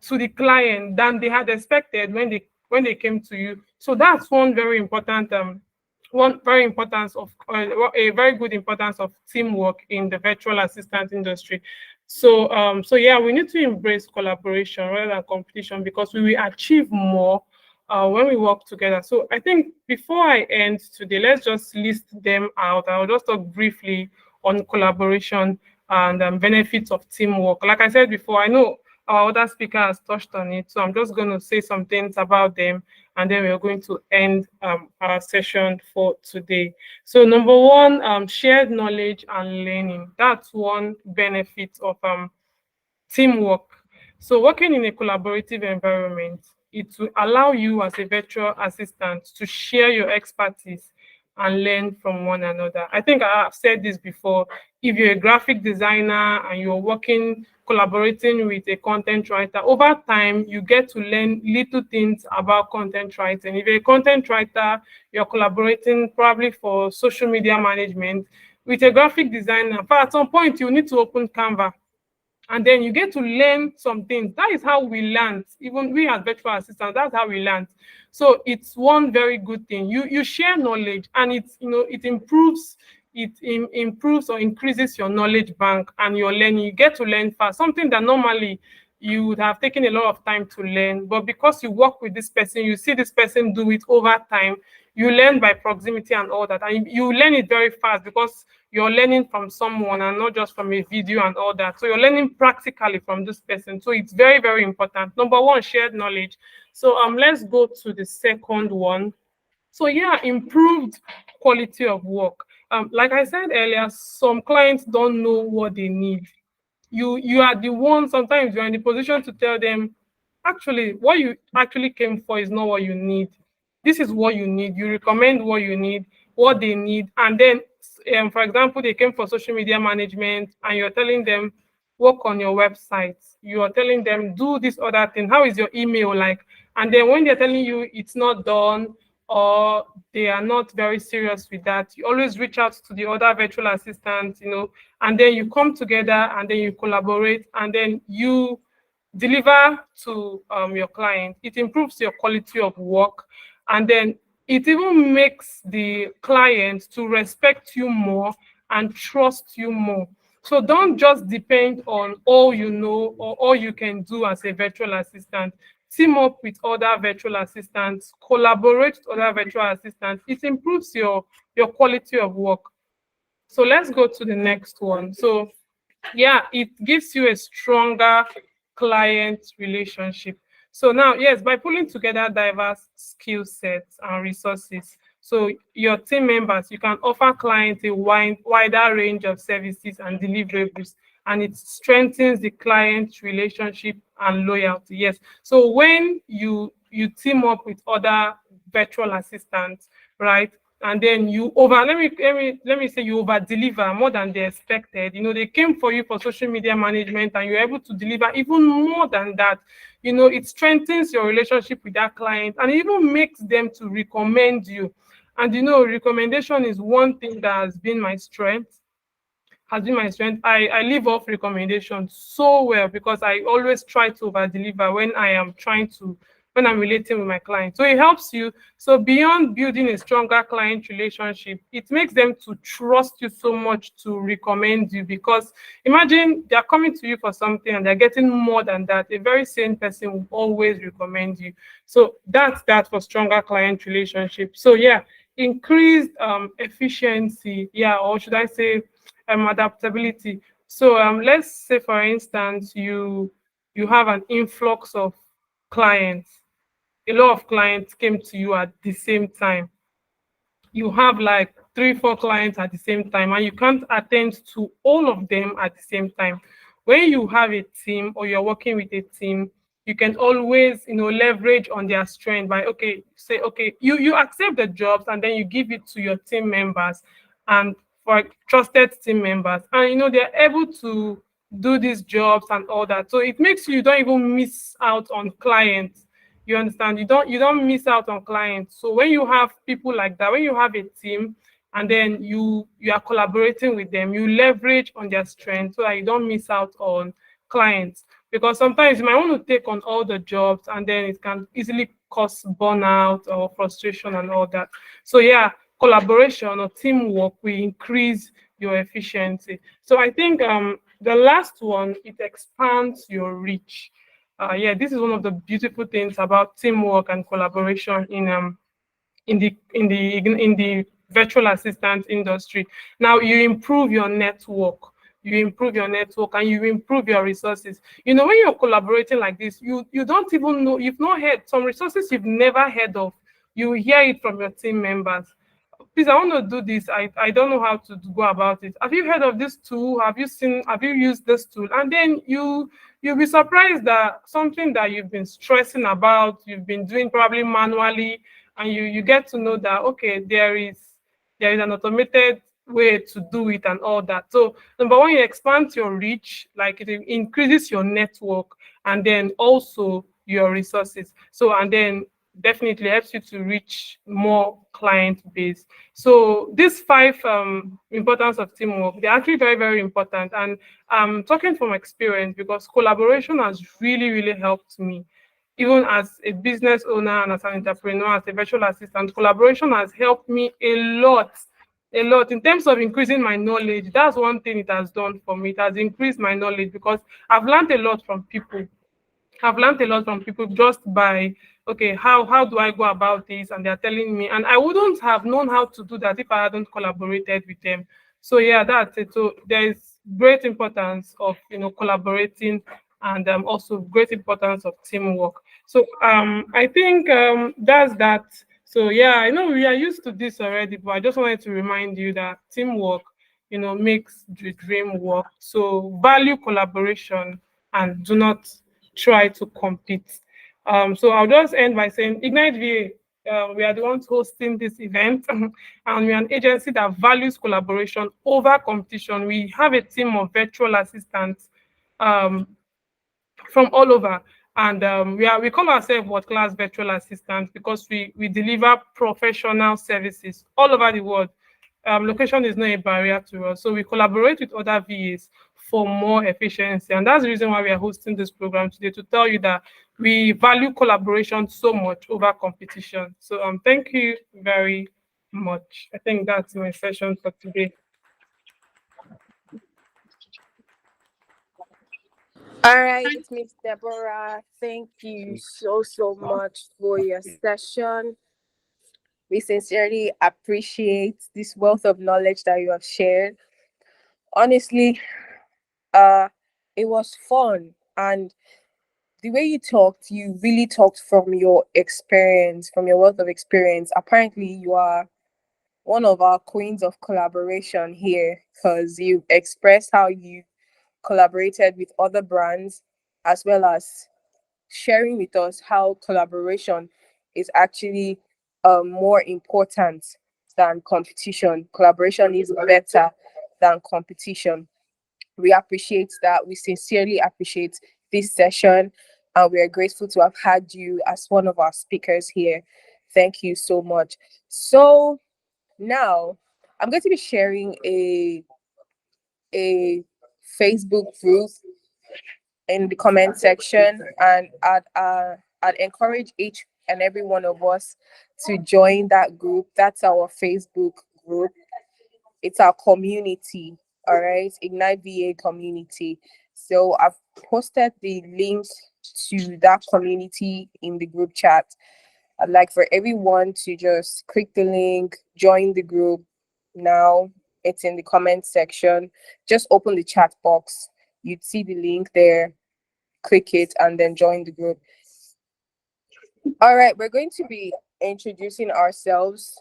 to the client than they had expected when they came to you. So that's one very important a very good importance of teamwork in the virtual assistant industry. So yeah, we need to embrace collaboration rather than competition because we will achieve more when we work together. So I think before I end today, let's just list them out. I'll just talk briefly on collaboration and benefits of teamwork. Like I said before, I know our other speaker has touched on it, so I'm just going to say some things about them, and then we're going to end our session for today. So number one, shared knowledge and learning. That's one benefit of teamwork. So working in a collaborative environment, it will allow you as a virtual assistant to share your expertise and learn from one another. I think I have said this before. If you're a graphic designer and you're collaborating with a content writer, over time, you get to learn little things about content writing. If you're a content writer, you're collaborating probably for social media management with a graphic designer. But at some point, you need to open Canva. And then you get to learn some things. That is how we learn. Even we as virtual assistants, that's how we learn. So it's one very good thing. You share knowledge, and it improves or increases your knowledge bank and your learning. You get to learn fast. Something that normally you would have taken a lot of time to learn, but because you work with this person, you see this person do it over time. you learn by proximity and all that, and you learn it very fast because you're learning from someone and not just from a video and all that. So you're learning practically from this person. So it's very, very important. Number one, shared knowledge. So let's go to the second one. So yeah, improved quality of work. Like I said earlier, some clients don't know what they need. You are the one, sometimes you're in the position to tell them, actually what you actually came for is not what you need. This is what you need. You recommend what you need, what they need, and then for example, they came for social media management and you're telling them work on your website. You are telling them do this other thing. How is your email like? And then when they're telling you it's not done, or they are not very serious with that, you always reach out to the other virtual assistants, and then you come together and then you collaborate and then you deliver to your client. It improves your quality of work, and then it even makes the client to respect you more and trust you more. So don't just depend on all you know or all you can do as a virtual assistant. Team up with other virtual assistants, collaborate with other virtual assistants. It improves your quality of work. So let's go to the next one. So yeah, it gives you a stronger client relationship. So now, yes, by pulling together diverse skill sets and resources, so your team members, you can offer clients a wider range of services and deliverables, and it strengthens the client relationship and loyalty. Yes. So when you team up with other virtual assistants, right? And then you over let me say you over deliver more than they expected. They came for you for social media management and you're able to deliver even more than that. It strengthens your relationship with that client and even makes them to recommend you. And recommendation is one thing that has been my strength. I live off recommendations so well because I always try to over deliver when I'm relating with my client. So it helps you. So beyond building a stronger client relationship, it makes them to trust you so much to recommend you, because imagine they're coming to you for something and they're getting more than that. A very sane person will always recommend you. So that's that for stronger client relationship. So yeah, increased efficiency, yeah, or should I say adaptability. So let's say for instance you have an influx of clients. A lot of clients came to you at the same time. You have like 3 4 clients at the same time and you can't attend to all of them at the same time. When you have a team or you're working with a team, you can always leverage on their strength by say you accept the jobs and then you give it to your team members and for trusted team members, and they're able to do these jobs and all that. So it makes you don't even miss out on clients. You understand? You don't miss out on clients. So when you have people like that, when you have a team and then you are collaborating with them, you leverage on their strength so that you don't miss out on clients. Because sometimes you might want to take on all the jobs and then it can easily cause burnout or frustration and all that. So yeah, collaboration or teamwork will increase your efficiency. So I think the last one, it expands your reach. Yeah, this is one of the beautiful things about teamwork and collaboration in the virtual assistant industry. Now you improve your network. And you improve your resources. When you're collaborating like this, you don't even know, you've not heard some resources you've never heard of. You hear it from your team members. Please, I want to do this. I don't know how to go about it. Have you heard of this tool? Have you used this tool? And then you'll be surprised that something that you've been stressing about, you've been doing probably manually, and you get to know that okay, there is an automated way to do it and all that. So number one, you expand your reach, like it increases your network and then also your resources. So and then definitely helps you to reach more client base. So these 5 importance of teamwork, they're actually very, very important. And I'm talking from experience because collaboration has really, really helped me. Even as a business owner and as an entrepreneur, as a virtual assistant, collaboration has helped me a lot in terms of increasing my knowledge. That's one thing it has done for me. It has increased my knowledge because I've learned a lot from people just by okay, how do I go about this? And they're telling me, and I wouldn't have known how to do that if I hadn't collaborated with them. So yeah, that's it. So there is great importance of collaborating, and also great importance of teamwork. So I think that's that. So yeah, I know we are used to this already, but I just wanted to remind you that teamwork, makes the dream work. So value collaboration and do not try to compete. So I'll just end by saying IgniteVA, we are the ones hosting this event, and we are an agency that values collaboration over competition. We have a team of virtual assistants um, from all over, and we call ourselves world class virtual assistants because we deliver professional services all over the world. Location is not a barrier to us, so we collaborate with other VAs for more efficiency, and that's the reason why we are hosting this program today, to tell you that we value collaboration so much over competition. So thank you very much. I think that's my session for today. All right, Miss Deborah, thank you so much for your session. We sincerely appreciate this wealth of knowledge that you have shared. Honestly, uh, it was fun, and the way you really talked from your experience, from your wealth of experience. Apparently, you are one of our queens of collaboration here because you expressed how you collaborated with other brands, as well as sharing with us how collaboration is actually more important than competition. Collaboration is better than competition. We appreciate that. We sincerely appreciate this session, and we are grateful to have had you as one of our speakers here. Thank you so much. So now I'm going to be sharing a Facebook group in the comment section, and I'd encourage each and every one of us to join that group. That's our Facebook group. It's our community. All right, Ignite VA community. So I've posted the link to that community in the group chat. I'd like for everyone to just click the link, join the group now. It's in the comment section. Just open the chat box. You'd see the link there, click it, and then join the group. All right, we're going to be introducing ourselves.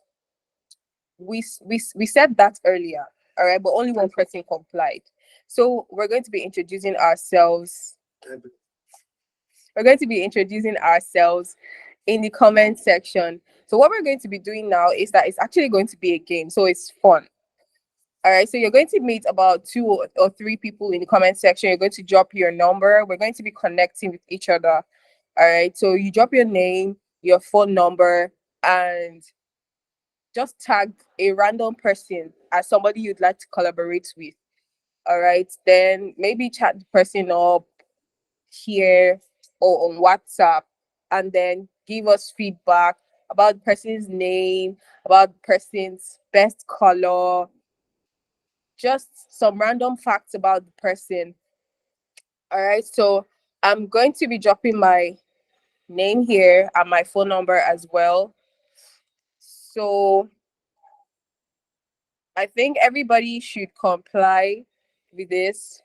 We said that earlier, all right, but only one person complied. So we're going to be introducing ourselves. We're going to be introducing ourselves in the comment section. So what we're going to be doing now is that it's actually going to be a game, so it's fun. All right, so you're going to meet about two or three people in the comment section. You're going to drop your number. We're going to be connecting with each other. All right, so you drop your name, your phone number, and just tag a random person as somebody you'd like to collaborate with. All right, then maybe chat the person up here or on WhatsApp, and then give us feedback about the person's name, about the person's best color, just some random facts about the person. All right, so I'm going to be dropping my name here and my phone number as well. So I think everybody should comply with this.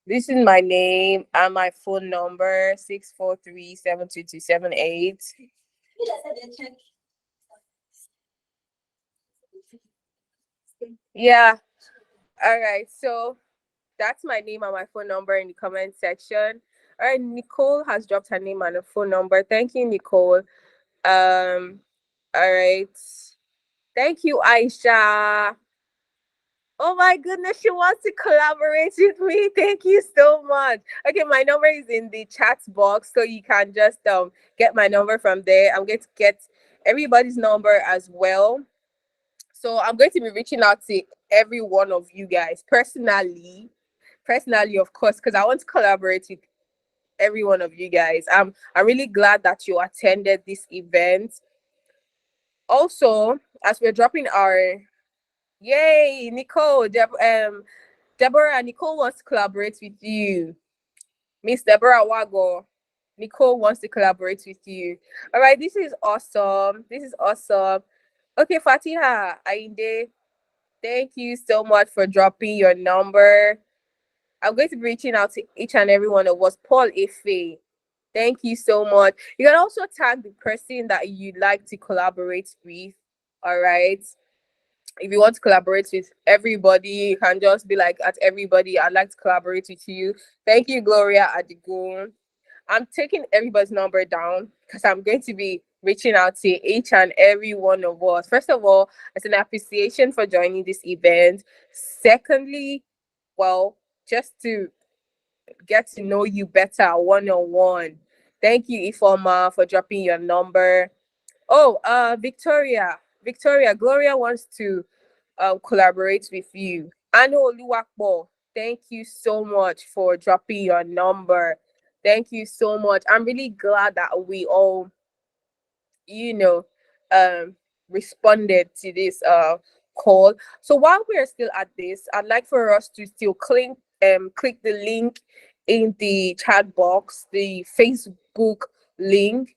This is my name and my phone number, 643-72278. Yeah. All right. So that's my name and my phone number in the comment section. All right. Nicole has dropped her name and her phone number. Thank you, Nicole. All right. Thank you, Aisha. Oh my goodness, she wants to collaborate with me. Thank you so much. Okay, my number is in the chat box, so you can just get my number from there. I'm going to get everybody's number as well. So I'm going to be reaching out to every one of you guys personally, of course, because I want to collaborate with every one of you guys. I'm really glad that you attended this event. Also, as we're dropping our yay, Nicole, Deborah, Nicole wants to collaborate with you. Miss Deborah Wagor. Nicole wants to collaborate with you. All right, this is awesome. This is awesome. Okay, Fatiha, Ainde, thank you so much for dropping your number. I'm going to be reaching out to each and every one of us. Paul Ife, thank you so much. You can also tag the person that you'd like to collaborate with. All right. If you want to collaborate with everybody, you can just be like, at everybody, I'd like to collaborate with you. Thank you, Gloria Adigun. I'm taking everybody's number down because I'm going to be reaching out to each and every one of us. First of all, as an appreciation for joining this event. Secondly, well, just to get to know you better one on one. Thank you, Ifoma, for dropping your number. Oh, Victoria. Victoria, Gloria wants to collaborate with you. Ano Oluwapo, thank you so much for dropping your number. Thank you so much. I'm really glad that we all, you know, um, responded to this call. So while we're still at this, I'd like for us to still click the link in the chat box, the Facebook link.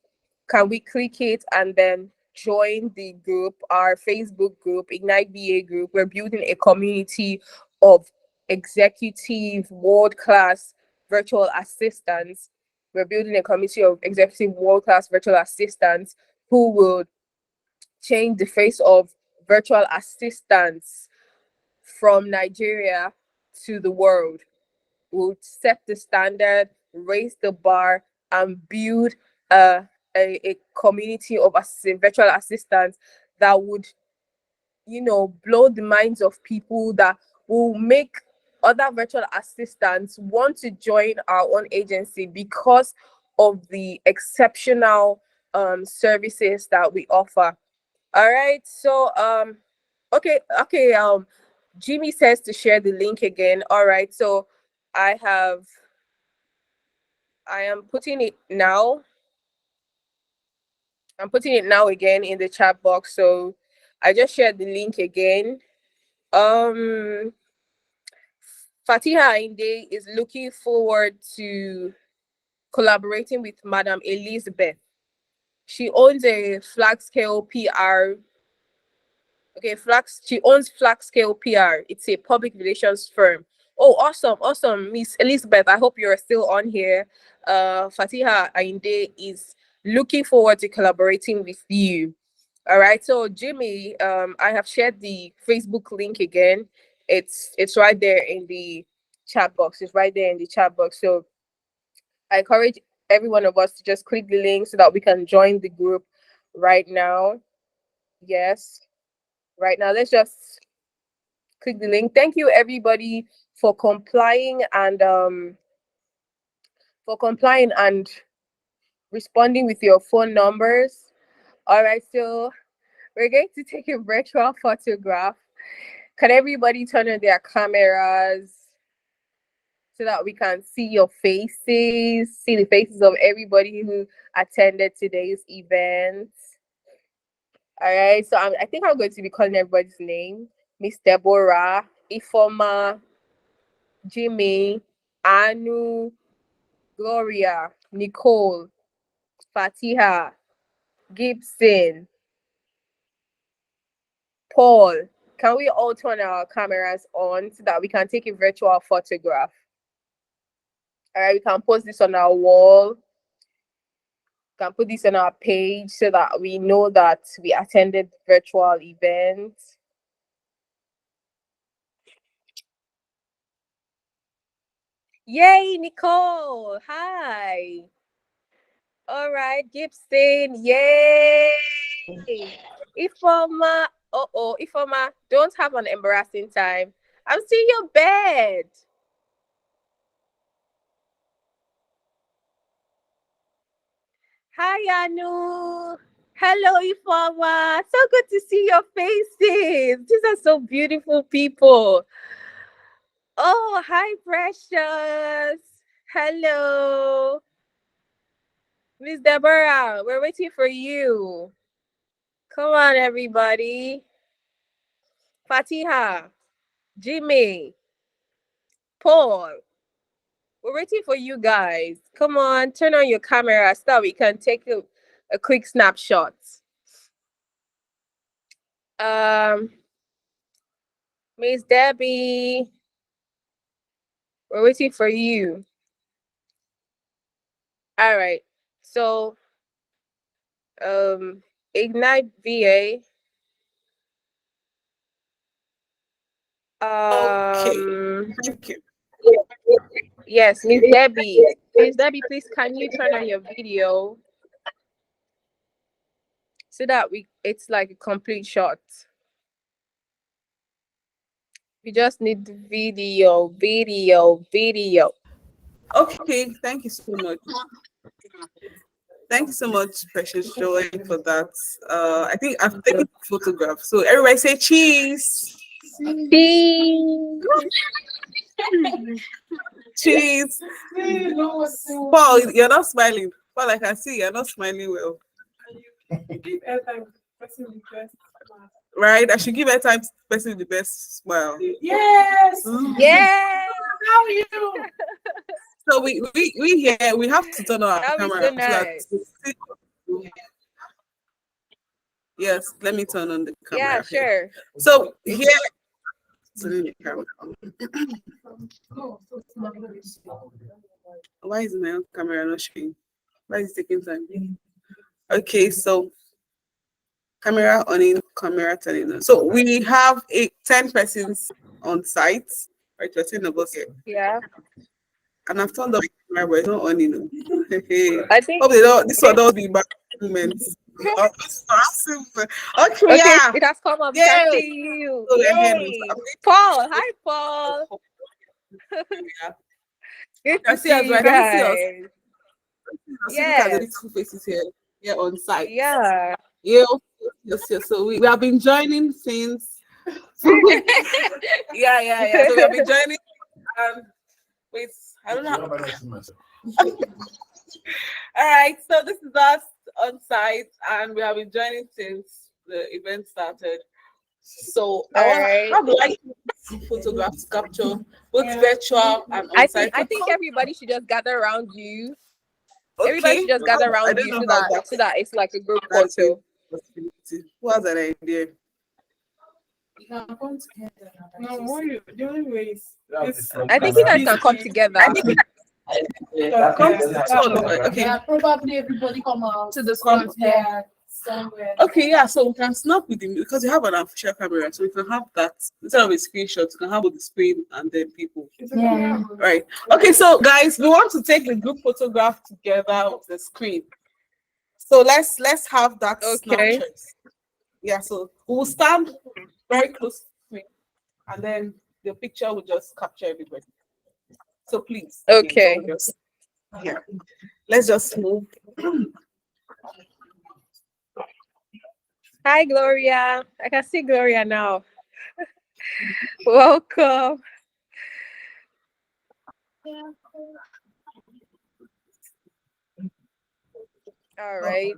Can we click it and then join the group, our Facebook group, IgniteVA group? We're building a community of executive world-class virtual assistants. We're building a community of executive world-class virtual assistants who will change the face of virtual assistants from Nigeria to the world. Will set the standard, raise the bar, and build a community of virtual assistants that would, blow the minds of people, that will make other virtual assistants want to join our own agency because of the exceptional services that we offer. All right. So okay. Jimmy says to share the link again. All right. So I have I am putting it now. I'm putting it now again in the chat box. So I just shared the link again. Um Fatiha Inde is looking forward to collaborating with Madam Elizabeth. She owns a flag scale PR. Okay, she owns Flag Scale PR. It's a public relations firm. Oh, awesome, awesome, Miss Elizabeth. I hope you're still on here. Fatiha Ainde is looking forward to collaborating with you. All right. So Jimmy, I have shared the Facebook link again. It's right there in the chat box. It's right there in the chat box. So I encourage every one of us to just click the link so that we can join the group right now. Yes, right now. Let's just click the link. Thank you everybody for complying and responding with your phone numbers. All right, so we're going to take a virtual photograph. Can everybody turn on their cameras so that we can see your faces, see the faces of everybody who attended today's event? All right, so I think I'm going to be calling everybody's name. Miss Deborah, Ifoma, Jimmy, Anu, Gloria, Nicole, Fatiha, Gibson, Paul. Can we all turn our cameras on so that we can take a virtual photograph? All right, we can post this on our wall. We can put this on our page so that we know that we attended the virtual event. Yay, Nicole. Hi. All right, Gibson. Yay. Ifoma. Ifoma, don't have an embarrassing time. I'm seeing your bed. Hi, Anu. Hello, Ifoma. So good to see your faces. These are so beautiful people. Oh, hi, Precious. Hello. Miss Deborah, we're waiting for you. Come on, everybody. Fatiha, Jimmy, Paul, We're waiting for you guys. Come on, turn on your camera so that we can take a quick snapshot. Miss Debbie, we're waiting for you. All right. So, IgniteVA. Thank you. Yes, Miss Debbie. Miss Debbie, please can you turn on your video so that it's like a complete shot. We just need the video. Okay, thank you so much. Thank you so much, Precious Joy, for that. I think I've taken a photograph. So everybody say cheese. Cheese. Paul, you're not smiling. Paul, I can see you're not smiling well. Right? I should give airtime to the person with the best smile. Yes. Yeah. How are you? So we here we have to turn on our That was camera. so nice. Yes, let me turn on the camera. Yeah, sure. So here turning the camera on. Why is my own camera not showing? Why is it taking time? Okay, so camera on in, camera turning on. So we have 10 persons on site, right? 13 of us here. Yeah. And I've turned on my camera, but it's not on, you know. I think Hope they don't, this one don't be back moments. Okay, okay, yeah. it has come up. We Yay. can see you. So we're here now. Yay. Paul. Hi, Paul. Yeah. Good I to see us, see you right? Can you see us? guys. Look at the Yes. two faces here on site. Yeah. Yes. So we have been joining since. yeah. So we have been joining. Wait, I don't know. All right. So this is us on site, and we have been joining since the event started. So I would like photographs capture both virtual and on site. I think everybody should just gather around you. Okay. Everybody should just gather I around don't you know so about that it's like a group That's photo. Who has an idea? No, the only way is I think you guys can come together. Okay. probably everybody come out to the front here somewhere. Okay, yeah, so we can snap with him because you have an official camera, so we can have that instead of a screenshot, you can have the screen and then people. Yeah. Right. Okay, so guys, we want to take the group photograph together with the screen. So let's have that snapshot. Yeah, so we'll stand very close to the screen and then the picture will just capture everybody. So please. Okay. Yeah. Let's just move. Hi, Gloria. I can see Gloria now. Welcome. All right.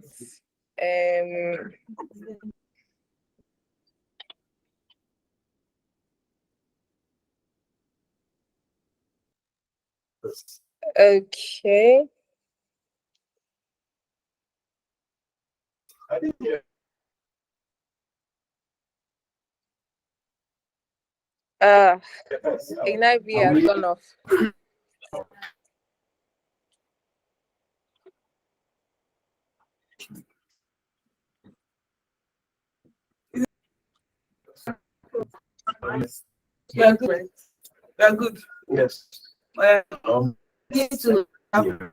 Okay. IgniteVA has gone off. We are good. We are good. Yes. Need to have we are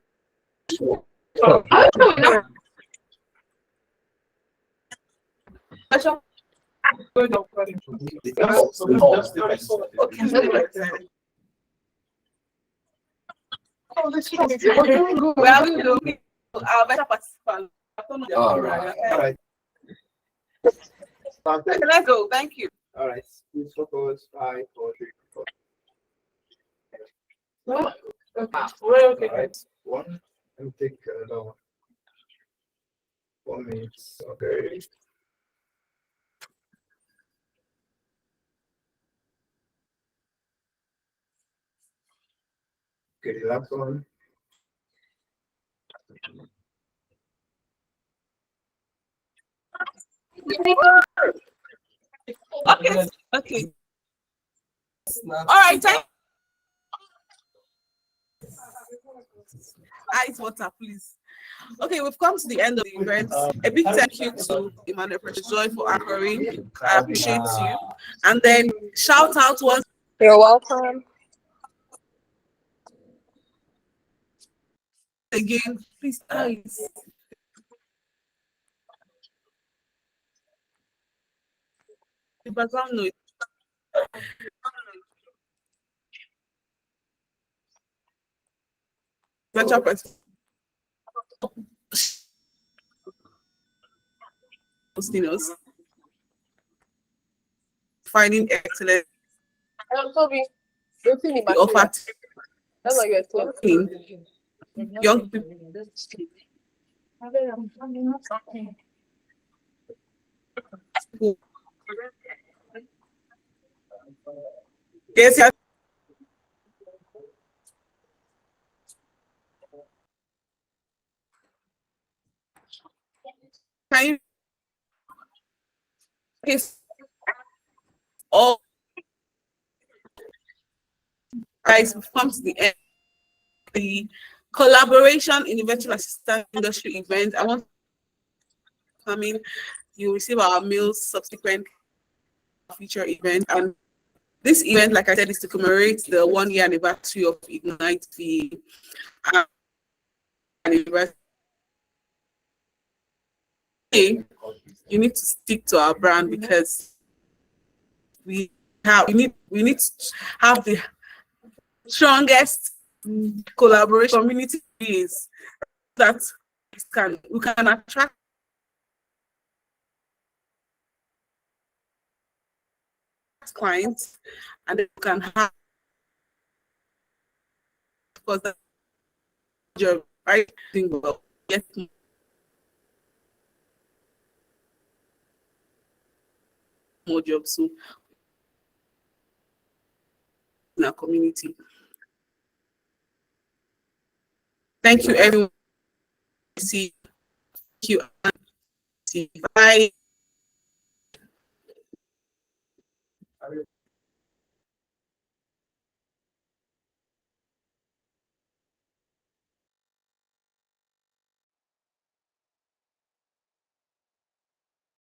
good. Our better participants. All right. Okay, let's go. Thank you. All right. Please focus. 5, 4, 3, 4. Okay. All right. One. And take another one. 1 minute. Okay. Okay, the last one. Okay. Okay. All right. Ice water, please. Okay, we've come to the end of the event. A big thank you to Emmanuel Precious Joy for anchoring. I appreciate you. And then shout out once You're welcome. again, please, guys. The background noise. Virtual person. Hosting us. Finding excellent Toby, don't see me the offer That's why you're to young people. Yes, yes. Can you please all guys, we've come to the end of the collaboration in the virtual assistant industry event. I want to come in. You receive our meals subsequent future event. And this event, like I said, is to commemorate the 1-year anniversary of IgniteVA. You need to stick to our brand because we need to have the strongest collaboration community is that we can attract clients and we can have, because that's your right thing, well, get more jobs so in our community. Thank you, everyone. See you. Bye.